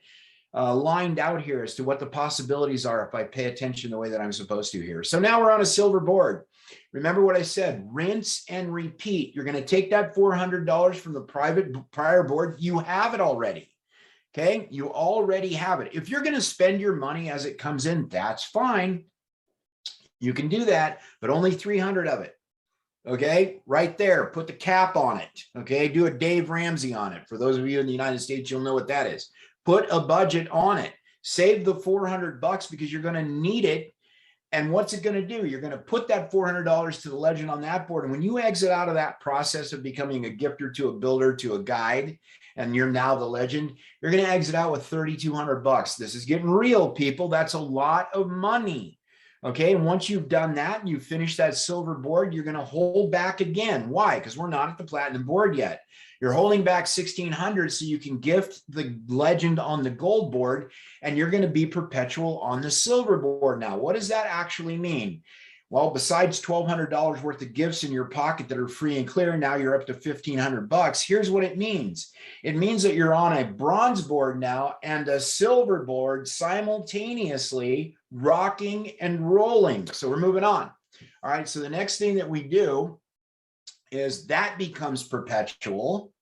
lined out here as to what the possibilities are if I pay attention the way that I'm supposed to here. So now we're on a silver board. Remember what I said, rinse and repeat. You're going to take that $400 from the prior board. You have it already. Okay. You already have it. If you're going to spend your money as it comes in, that's fine. You can do that, but only 300 of it. Okay. Right there. Put the cap on it. Okay. Do a Dave Ramsey on it. For those of you in the United States, you'll know what that is. Put a budget on it. Save the $400 because you're going to need it. And what's it going to do? You're going to put that $400 to the legend on that board. And when you exit out of that process of becoming a gifter to a builder to a guide, and you're now the legend, you're going to exit out with $3,200. This is getting real, people. That's a lot of money. Okay. And once you've done that and you finish that silver board, you're going to hold back again. Why? Because we're not at the platinum board yet. You're holding back $1,600 so you can gift the legend on the gold board, and you're going to be perpetual on the silver board. Now, what does that actually mean? Well, besides $1,200 worth of gifts in your pocket that are free and clear, now you're up to $1,500. Here's what it means. It means that you're on a bronze board now and a silver board simultaneously rocking and rolling. So we're moving on. All right. So the next thing that we do is that becomes perpetual.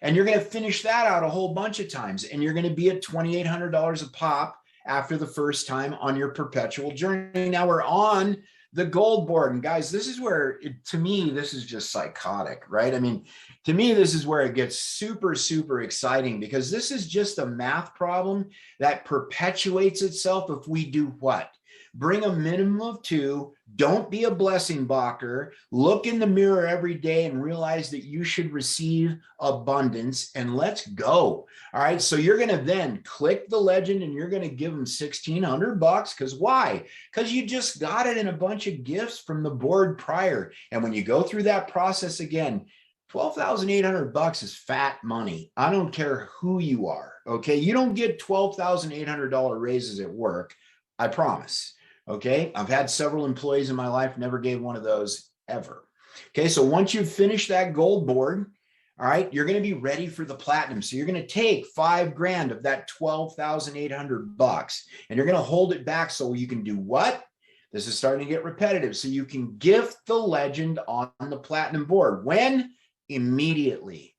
And you're going to finish that out a whole bunch of times. And you're going to be at $2,800 a pop after the first time on your perpetual journey. Now we're on the gold board. And guys, this is where, to me, this is just psychotic, right? I mean, to me, this is where it gets super, super exciting, because this is just a math problem that perpetuates itself if we do what? Bring a minimum of 2, don't be a blessing blocker, look in the mirror every day and realize that you should receive abundance, and let's go. All right, so you're going to then click the legend and you're going to give them $1,600 because why? Because you just got it in a bunch of gifts from the board prior. And when you go through that process again, $12,800 is fat money. I don't care who you are. Okay, you don't get $12,800 raises at work. I promise. Okay, I've had several employees in my life, never gave one of those ever. Okay, so once you've finished that gold board, all right, you're going to be ready for the platinum. So you're going to take $5,000 of that $12,800 and you're going to hold it back so you can do what? This is starting to get repetitive. So you can gift the legend on the platinum board. When? Immediately.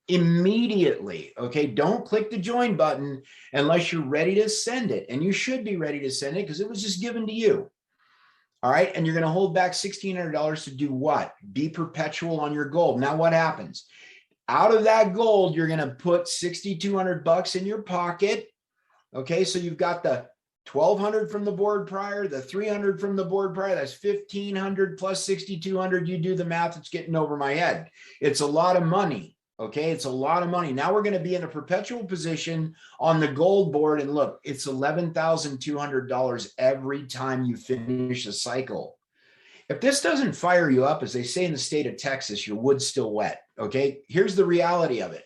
Okay, don't click the join button unless you're ready to send it, and you should be ready to send it because it was just given to you. All right, and you're going to hold back $1,600 to do what? Be perpetual on your gold. Now what happens? Out of that gold, you're going to put $6,200 in your pocket. Okay, so you've got the $1,200 from the board prior, the $300 from the board prior. That's $1,500 plus $6,200. You do the math, it's getting over my head. It's a lot of money. Okay, it's a lot of money. Now we're going to be in a perpetual position on the gold board. And look, it's $11,200 every time you finish a cycle. If this doesn't fire you up, as they say in the state of Texas, your wood's still wet. Okay, here's the reality of it.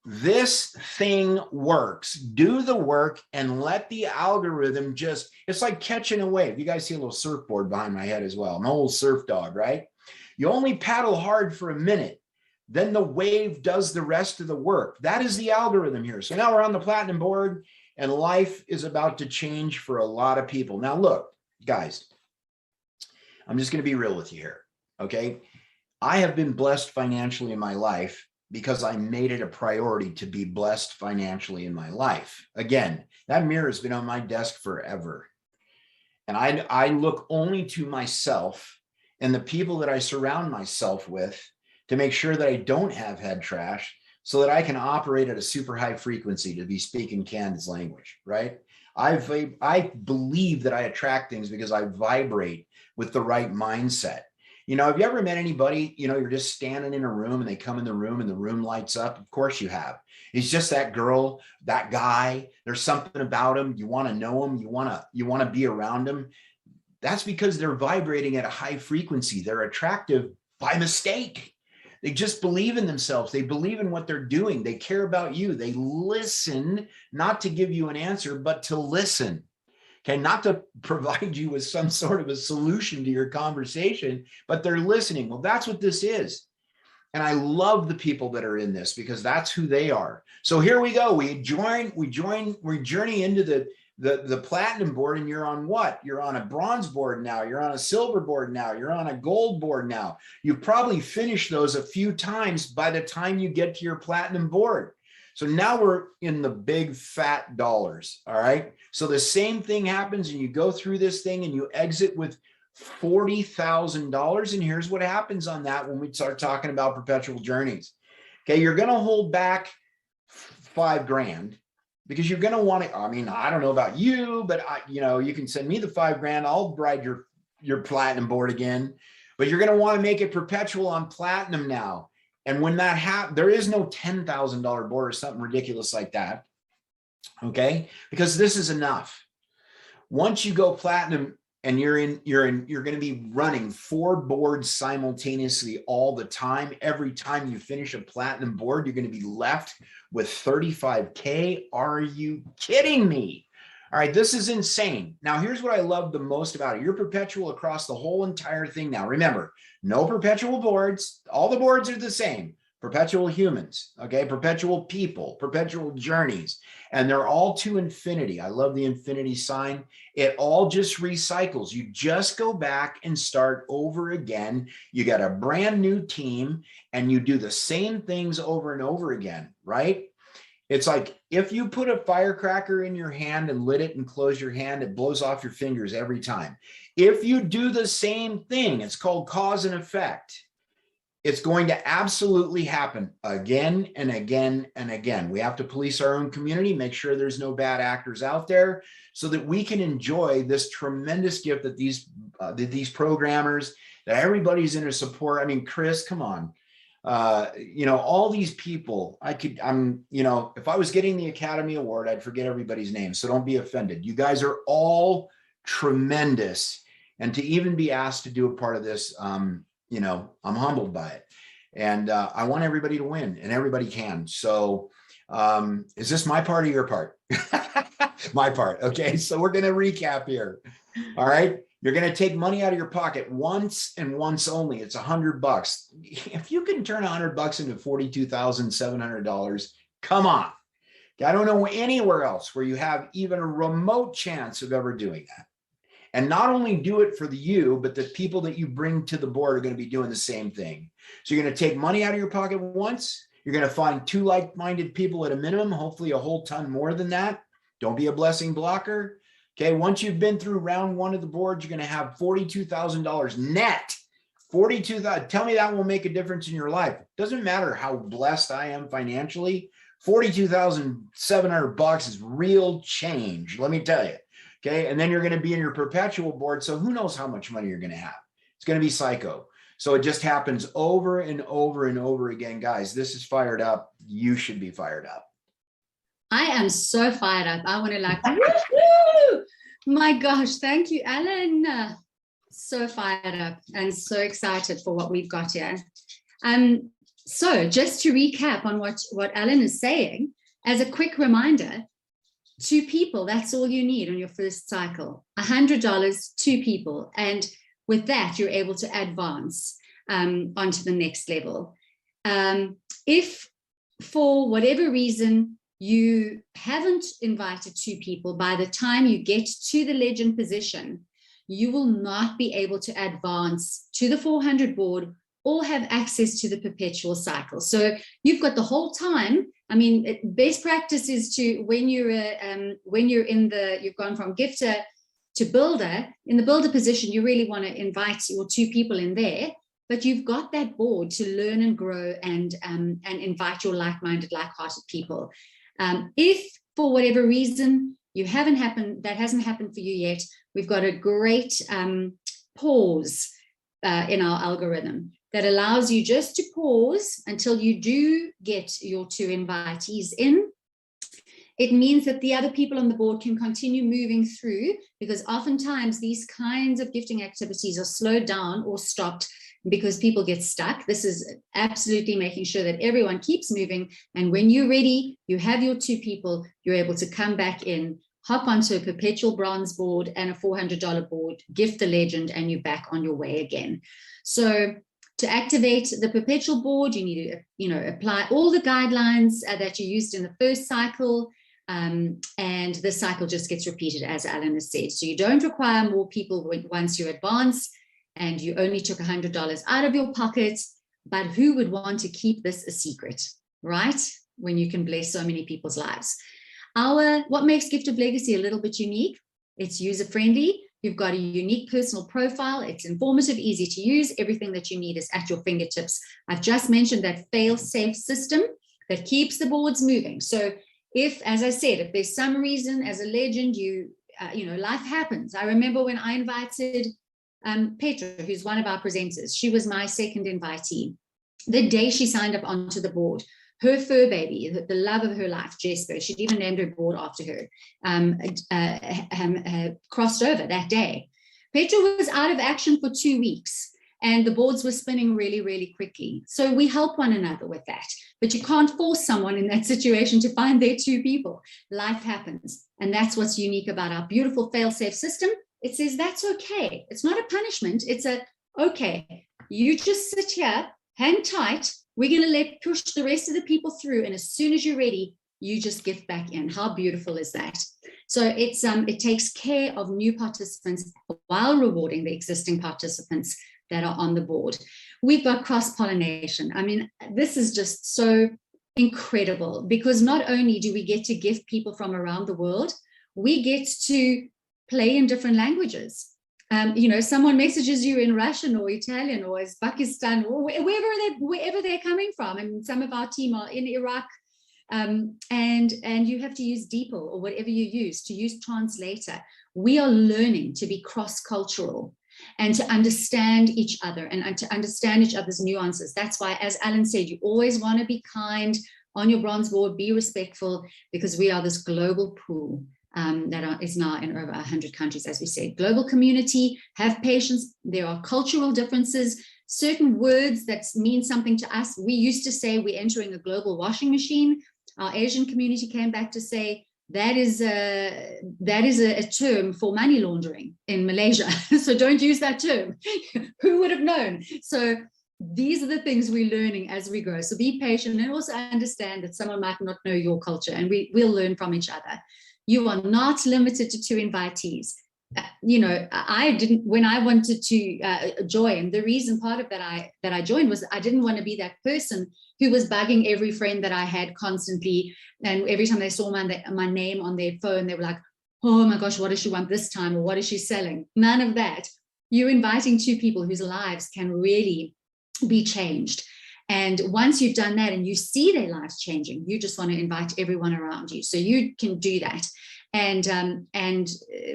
This thing works. Do the work and let the algorithm just, it's like catching a wave. You guys see a little surfboard behind my head as well. I'm an old surf dog, right? You only paddle hard for a minute. Then the wave does the rest of the work. That is the algorithm here. So now we're on the platinum board and life is about to change for a lot of people. Now look, guys, I'm just going to be real with you here. Okay. I have been blessed financially in my life because I made it a priority to be blessed financially in my life. Again, that mirror has been on my desk forever. And I look only to myself and the people that I surround myself with to make sure that I don't have head trash so that I can operate at a super high frequency, to be speaking Candace's language, right? I believe that I attract things because I vibrate with the right mindset. You know, have you ever met anybody, you know, you're just standing in a room and they come in the room and the room lights up? Of course you have. It's just that girl, that guy, there's something about him. You want to know him. You want to be around him. That's because they're vibrating at a high frequency. They're attractive by mistake. They just believe in themselves. They believe in what they're doing. They care about you. They listen, not to give you an answer, but to listen. Okay, not to provide you with some sort of a solution to your conversation, but they're listening. Well, that's what this is. And I love the people that are in this because that's who they are. So here we go. We journey into the platinum board, and you're on what? You're on a bronze board now. You're on a silver board now. You're on a gold board now. You've probably finished those a few times by the time you get to your platinum board. So now we're in the big fat dollars. All right. So the same thing happens and you go through this thing and you exit with $40,000. And here's what happens on that when we start talking about perpetual journeys. Okay. You're going to hold back $5,000 because you're going to want to, I mean, I don't know about you, but you can send me the $5,000. I'll ride your platinum board again, but you're going to want to make it perpetual on platinum now. And when that happens, there is no $10,000 board or something ridiculous like that. Okay. Because this is enough. Once you go platinum and you're going to be running 4 boards simultaneously all the time. Every time you finish a platinum board, you're going to be left with $35K. Are you kidding me? All right, this is insane. Now, here's what I love the most about it. You're perpetual across the whole entire thing now. Remember, no perpetual boards. All the boards are the same. Perpetual humans, okay? Perpetual people, perpetual journeys. And they're all to infinity. I love the infinity sign. It all just recycles. You just go back and start over again. You got a brand new team and you do the same things over and over again, right? It's like if you put a firecracker in your hand and lit it and close your hand, it blows off your fingers every time. If you do the same thing, it's called cause and effect. It's going to absolutely happen again and again and again. We have to police our own community, make sure there's no bad actors out there so that we can enjoy this tremendous gift that these programmers, that everybody's in a support. I mean, Chris, come on. All these people, if I was getting the Academy Award, I'd forget everybody's name. So don't be offended. You guys are all tremendous. And to even be asked to do a part of this, I'm humbled by it. And I want everybody to win, and everybody can. So is this my part or your part? My part. Okay. So we're going to recap here. All right. You're going to take money out of your pocket once and once only. It's $100. If you can turn $100 into $42,700, come on. I don't know anywhere else where you have even a remote chance of ever doing that. And not only do it for you, but the people that you bring to the board are going to be doing the same thing. So you're going to take money out of your pocket once. You're going to find 2 like-minded people at a minimum, hopefully a whole ton more than that. Don't be a blessing blocker. Okay, once you've been through round 1 of the board, you're going to have $42,000 net. $42,000. Tell me that will make a difference in your life. Doesn't matter how blessed I am financially. $42,700 is real change. Let me tell you. Okay, and then you're going to be in your perpetual board. So who knows how much money you're going to have? It's going to be psycho. So it just happens over and over and over again, guys. This is fired up. You should be fired up. I am so fired up. I want to woo-hoo! My gosh, thank you, Alan. So fired up and so excited for what we've got here. So just to recap on what Alan is saying, as a quick reminder, 2 people, that's all you need on your first cycle. $100, 2 people. And with that, you're able to advance onto the next level. If for whatever reason, you haven't invited 2 people, by the time you get to the legend position, you will not be able to advance to the 400 board or have access to the perpetual cycle. So you've got the whole time. I mean, best practice is to, when you've gone from gifter to builder, in the builder position, you really want to invite your 2 people in there, but you've got that board to learn and grow and invite your like-minded, like-hearted people. If for whatever reason that hasn't happened for you yet, we've got a great pause in our algorithm that allows you just to pause until you do get your 2 invitees in. It means that the other people on the board can continue moving through, because oftentimes these kinds of gifting activities are slowed down or stopped because people get stuck. This is absolutely making sure that everyone keeps moving. And when you're ready, you have your 2 people, you're able to come back in, hop onto a perpetual bronze board and a $400 board, gift the legend, and you're back on your way again. So to activate the perpetual board, you need to, apply all the guidelines that you used in the first cycle. And the cycle just gets repeated, as Alan has said. So you don't require more people once you advance, and you only took $100 out of your pocket. But who would want to keep this a secret, right? When you can bless so many people's lives. What makes Gift of Legacy a little bit unique? It's user-friendly. You've got a unique personal profile. It's informative, easy to use. Everything that you need is at your fingertips. I've just mentioned that fail-safe system that keeps the boards moving. So if, as I said, if there's some reason as a legend, life happens. I remember when I invited Petra, who's one of our presenters. She was my second invitee. The day she signed up onto the board, her fur baby, the love of her life, Jesper, she'd even named her board after her, crossed over that day. Petra was out of action for 2 weeks. and the boards were spinning really, really quickly. So we help one another with that. But you can't force someone in that situation to find their two people. Life happens. And that's what's unique about our beautiful fail-safe system. It says that's okay. It's not a punishment. It's a, okay, you just sit here, hang tight. We're going to push the rest of the people through. And as soon as you're ready, you just gift back in. How beautiful is that? So it takes care of new participants while rewarding the existing participants that are on the board. We've got cross-pollination. I mean, this is just so incredible, because not only do we get to gift people from around the world, we get to play in different languages. Someone messages you in Russian or Italian or Uzbekistan or wherever they're coming from. I mean, some of our team are in Iraq, and you have to use DeepL or whatever you use to use translator. We are learning to be cross-cultural and to understand each other and to understand each other's nuances. That's why, as Alan said, you always want to be kind on your bronze board, be respectful, because we are this global pool that is now in over 100 countries, as we said. Global community, have patience. There are cultural differences, certain words that mean something to us. We used to say we're entering a global washing machine. Our Asian community came back to say that is a term for money laundering in Malaysia. So don't use that term. Who would have known? So these are the things we're learning as we go. So be patient and also understand that someone might not know your culture, and we'll learn from each other. You are not limited to 2 invitees. I didn't, when I wanted to join, the reason part of that I joined was I didn't want to be that person who was bugging every friend that I had constantly. And every time they saw my name on their phone, they were like, oh my gosh, what does she want this time? Or what is she selling? None of that. You're inviting 2 people whose lives can really be changed. And once you've done that and you see their lives changing, you just want to invite everyone around you. So you can do that. And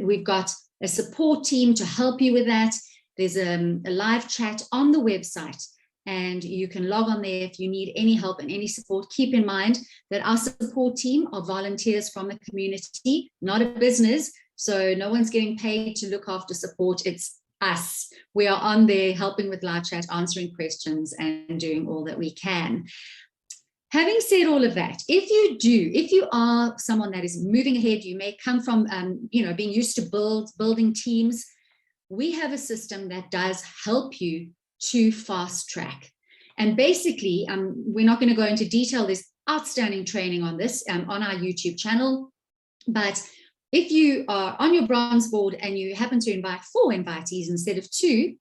we've got a support team to help you with that. There's a live chat on the website, and you can log on there if you need any help and any support. Keep in mind that our support team are volunteers from the community, not a business. So no one's getting paid to look after support. It's us. We are on there helping with live chat, answering questions and doing all that we can. Having said all of that, if you are someone that is moving ahead, you may come from, being used to building teams. We have a system that does help you to fast track. And basically, we're not going to go into detail. There's outstanding training on this on our YouTube channel. But if you are on your bronze board and you happen to invite 4 invitees instead of 2,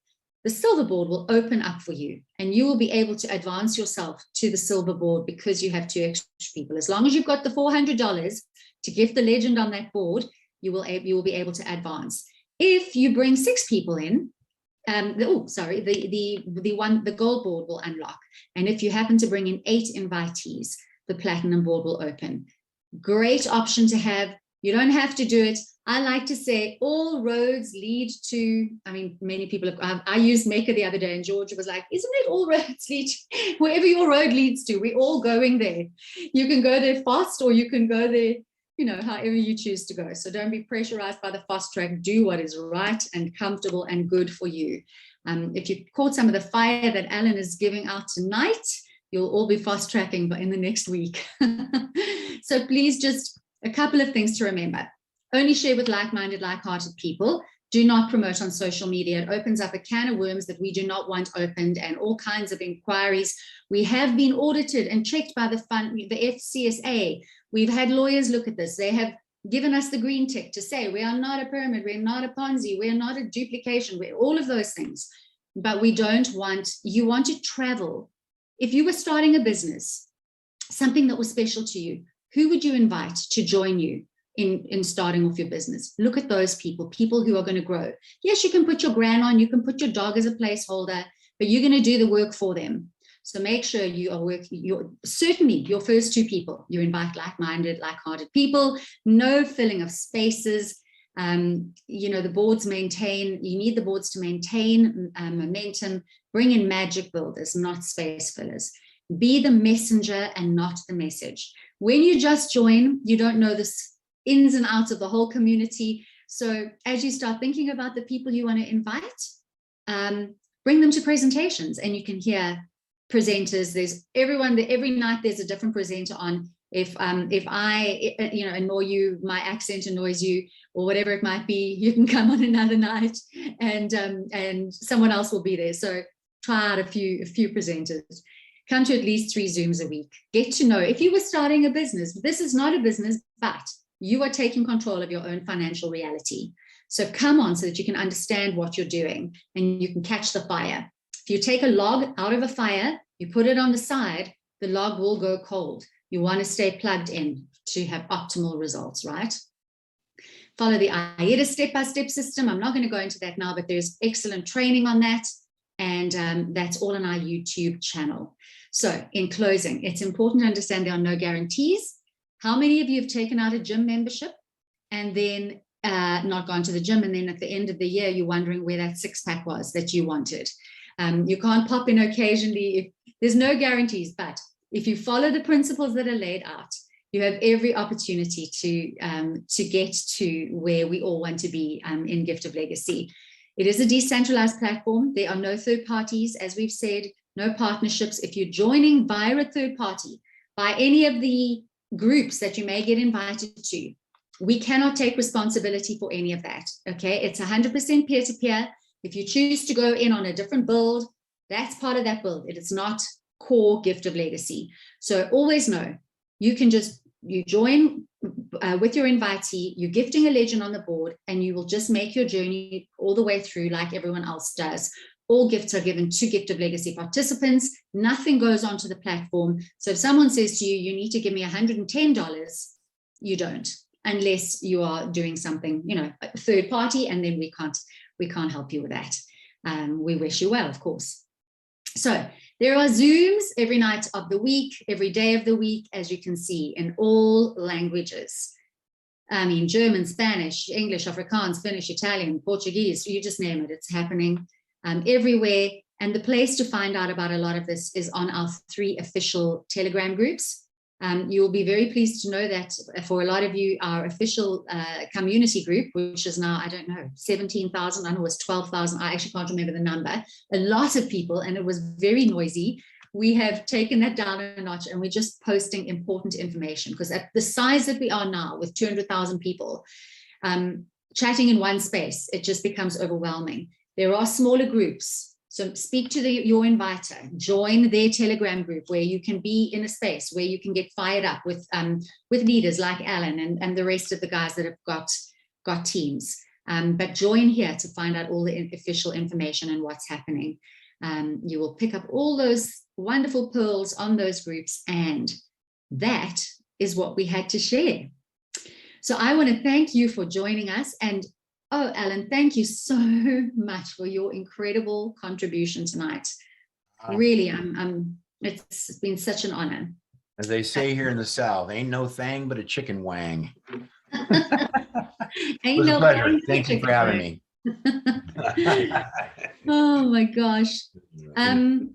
the silver board will open up for you, and you will be able to advance yourself to the silver board because you have 2 extra people. As long as you've got the $400 to gift the legend on that board, you will be able to advance. If you bring 6 people in, the gold board will unlock. And if you happen to bring in 8 invitees, the platinum board will open. Great option to have. You don't have to do it. I like to say all roads lead to, many people I used Maker the other day, and George was like, isn't it all roads lead to, wherever your road leads to, we're all going there. You can go there fast, or you can go there, however you choose to go. So don't be pressurized by the fast track. Do what is right and comfortable and good for you. If you caught some of the fire that Alan is giving out tonight, you'll all be fast tracking in the next week. So please, just a couple of things to remember. Only share with like-minded, like-hearted people. Do not promote on social media. It opens up a can of worms that we do not want opened, and all kinds of inquiries. We have been audited and checked by the FCSA. We've had lawyers look at this. They have given us the green tick to say we are not a pyramid, we're not a Ponzi, we're not a duplication, we're all of those things. But we don't want, you want to travel. If you were starting a business, something that was special to you, who would you invite to join you in starting off your business? Look at those people who are going to grow. Yes, you can put your gran on, you can put your dog as a placeholder, but you're going to do the work for them. So make sure you are working, certainly your first 2 people, you invite like-minded, like-hearted people, no filling of spaces. The boards you need the boards to maintain momentum, bring in magic builders, not space fillers. Be the messenger and not the message. When you just join, you don't know the ins and outs of the whole community. So as you start thinking about the people you want to invite, bring them to presentations, and you can hear presenters. There's everyone, every night there's a different presenter on. If I annoy you, my accent annoys you, or whatever it might be, you can come on another night, and someone else will be there. So try out a few presenters. Come to at least 3 Zooms a week. Get to know. If you were starting a business, this is not a business, but you are taking control of your own financial reality. So come on, so that you can understand what you're doing and you can catch the fire. If you take a log out of a fire, you put it on the side, the log will go cold. You want to stay plugged in to have optimal results, right? Follow the AIDA step-by-step system. I'm not going to go into that now, but there's excellent training on that. And that's all on our YouTube channel. So in closing, it's important to understand there are no guarantees. How many of you have taken out a gym membership and then not gone to the gym, and then at the end of the year, you're wondering where that 6-pack was that you wanted? You can't pop in occasionally. There's no guarantees, but if you follow the principles that are laid out, you have every opportunity to get to where we all want to be in Gift of Legacy. It is a decentralized platform. There are no third parties, as we've said, no partnerships. If you're joining via a third party, by any of the groups that you may get invited to, we cannot take responsibility for any of that, okay? It's 100% peer-to-peer. If you choose to go in on a different build, that's part of that build. It is not core Gift of Legacy. So always know, you can you join with your invitee, you're gifting a legend on the board, and you will just make your journey all the way through like everyone else does. All gifts are given to Gift of Legacy participants. Nothing goes onto the platform. So if someone says to you, you need to give me $110, you don't, unless you are doing something, a third party, and then we can't help you with that. We wish you well, of course. So there are Zooms every night of the week, every day of the week, as you can see, in all languages. I mean, German, Spanish, English, Afrikaans, Finnish, Italian, Portuguese, you just name it, it's happening everywhere. And the place to find out about a lot of this is on our 3 official Telegram groups. You'll be very pleased to know that for a lot of you, our official community group, which is now, I don't know, 17,000, I know it was 12,000, I actually can't remember the number, a lot of people, and it was very noisy. We have taken that down a notch, and we're just posting important information, because at the size that we are now with 200,000 people chatting in one space, it just becomes overwhelming. There are smaller groups. So speak to your inviter, join their Telegram group where you can be in a space where you can get fired up with leaders like Alan and the rest of the guys that have got teams. But join here to find out all the official information and what's happening. You will pick up all those wonderful pearls on those groups, and that is what we had to share. So I want to thank you for joining us, and oh, Alan, thank you so much for your incredible contribution tonight. Really, it's been such an honor. As they say here in the South, ain't no thing but a chicken wang. Ain't no pleasure. Thank you for having me. Oh my gosh. All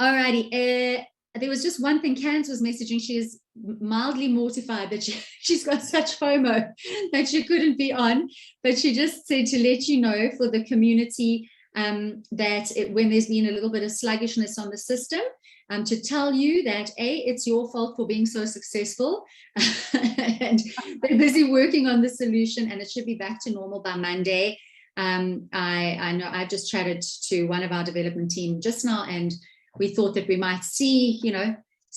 righty. There was just one thing. Candace was messaging. She is mildly mortified that she's got such FOMO that she couldn't be on, but she just said to let you know for the community that when there's been a little bit of sluggishness on the system, to tell you that it's your fault for being so successful, and they're busy working on the solution, and it should be back to normal by Monday. I know I've just chatted to one of our development team just now, and we thought that we might see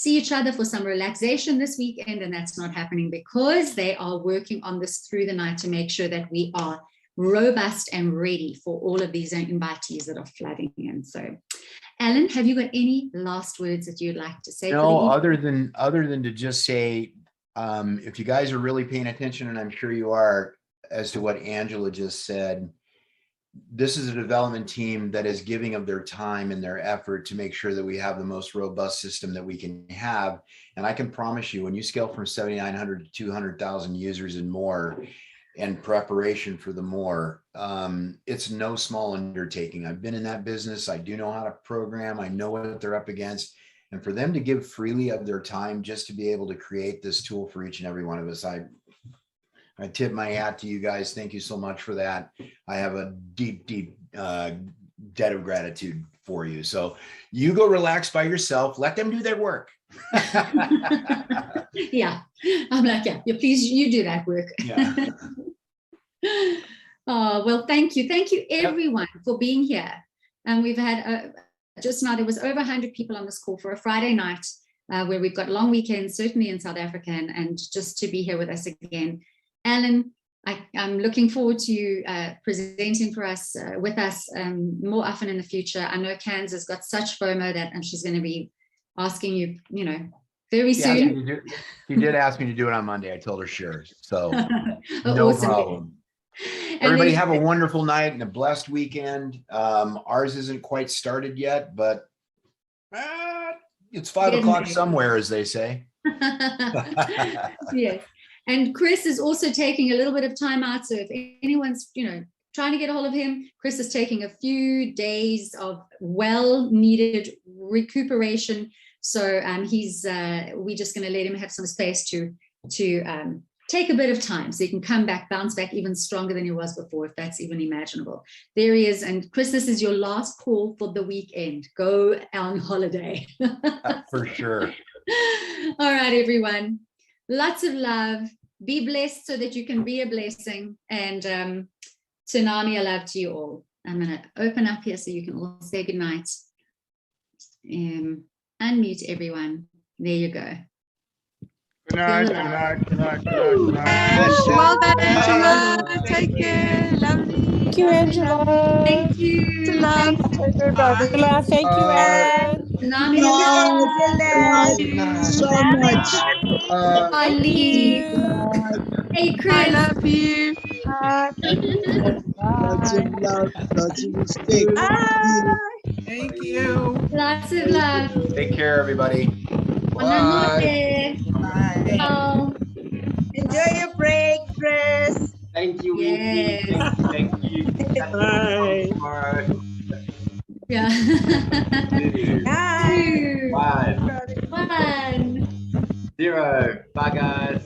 each other for some relaxation this weekend, and that's not happening because they are working on this through the night to make sure that we are robust and ready for all of these invitees that are flooding in. So, Alan, have you got any last words that you'd like to say? No, other than to just say, if you guys are really paying attention, and I'm sure you are, as to what Angela just said, this is a development team that is giving of their time and their effort to make sure that we have the most robust system that we can have. And I can promise you, when you scale from 7,900 to 200,000 users and more, and preparation for the more, it's no small undertaking. I've been in that business. I do know how to program. I know what they're up against. And for them to give freely of their time just to be able to create this tool for each and every one of us, I tip my hat to you guys. Thank you so much for that. I have a deep debt of gratitude for you. So you go relax by yourself, let them do their work. Yeah, I'm like, yeah, please, you do that work. Yeah. Oh, well, thank you. Thank you, everyone, for being here. And we've had, just now, there was over 100 people on this call for a Friday night, where we've got long weekends, certainly in South Africa, and just to be here with us again. Alan, I'm looking forward to you presenting for us, with us more often in the future. I know Can's has got such FOMO and she's going to be asking you, very soon. She did ask me to do it on Monday. I told her sure. So no Awesome. problem. Everybody have a wonderful night and a blessed weekend. Ours isn't quite started yet, but it's 5 o'clock somewhere, as they say. Yes. And Chris is also taking a little bit of time out. So if anyone's, trying to get a hold of him, Chris is taking a few days of well-needed recuperation. So we're just going to let him have some space to take a bit of time so he can come back, bounce back even stronger than he was before, if that's even imaginable. There he is. And Chris, this is your last call for the weekend. Go on holiday. For sure. All right, everyone. Lots of love. Be blessed so that you can be a blessing. And tsunami, love to you all. I'm going to open up here so you can all say goodnight. Unmute everyone. There you go. Good night, good night, good night, good night, good night. Well done, Angela. Take care. Lovely. Thank you, Angela. Thank you. Love. Angela, thank you, Ellen. Tsunami. So much. Bye, Lee. Hey, Chris. I love you. Lots of love, lots of mistake. Thank you. Lots of love. Take care, everybody. Buenas noches. Bye. Ciao. Enjoy your break, Chris. Thank you, Yes. Winky. Thank you. Bye. Tomorrow. Yeah. Bye. 2, 5, 1. 0. Bye, guys.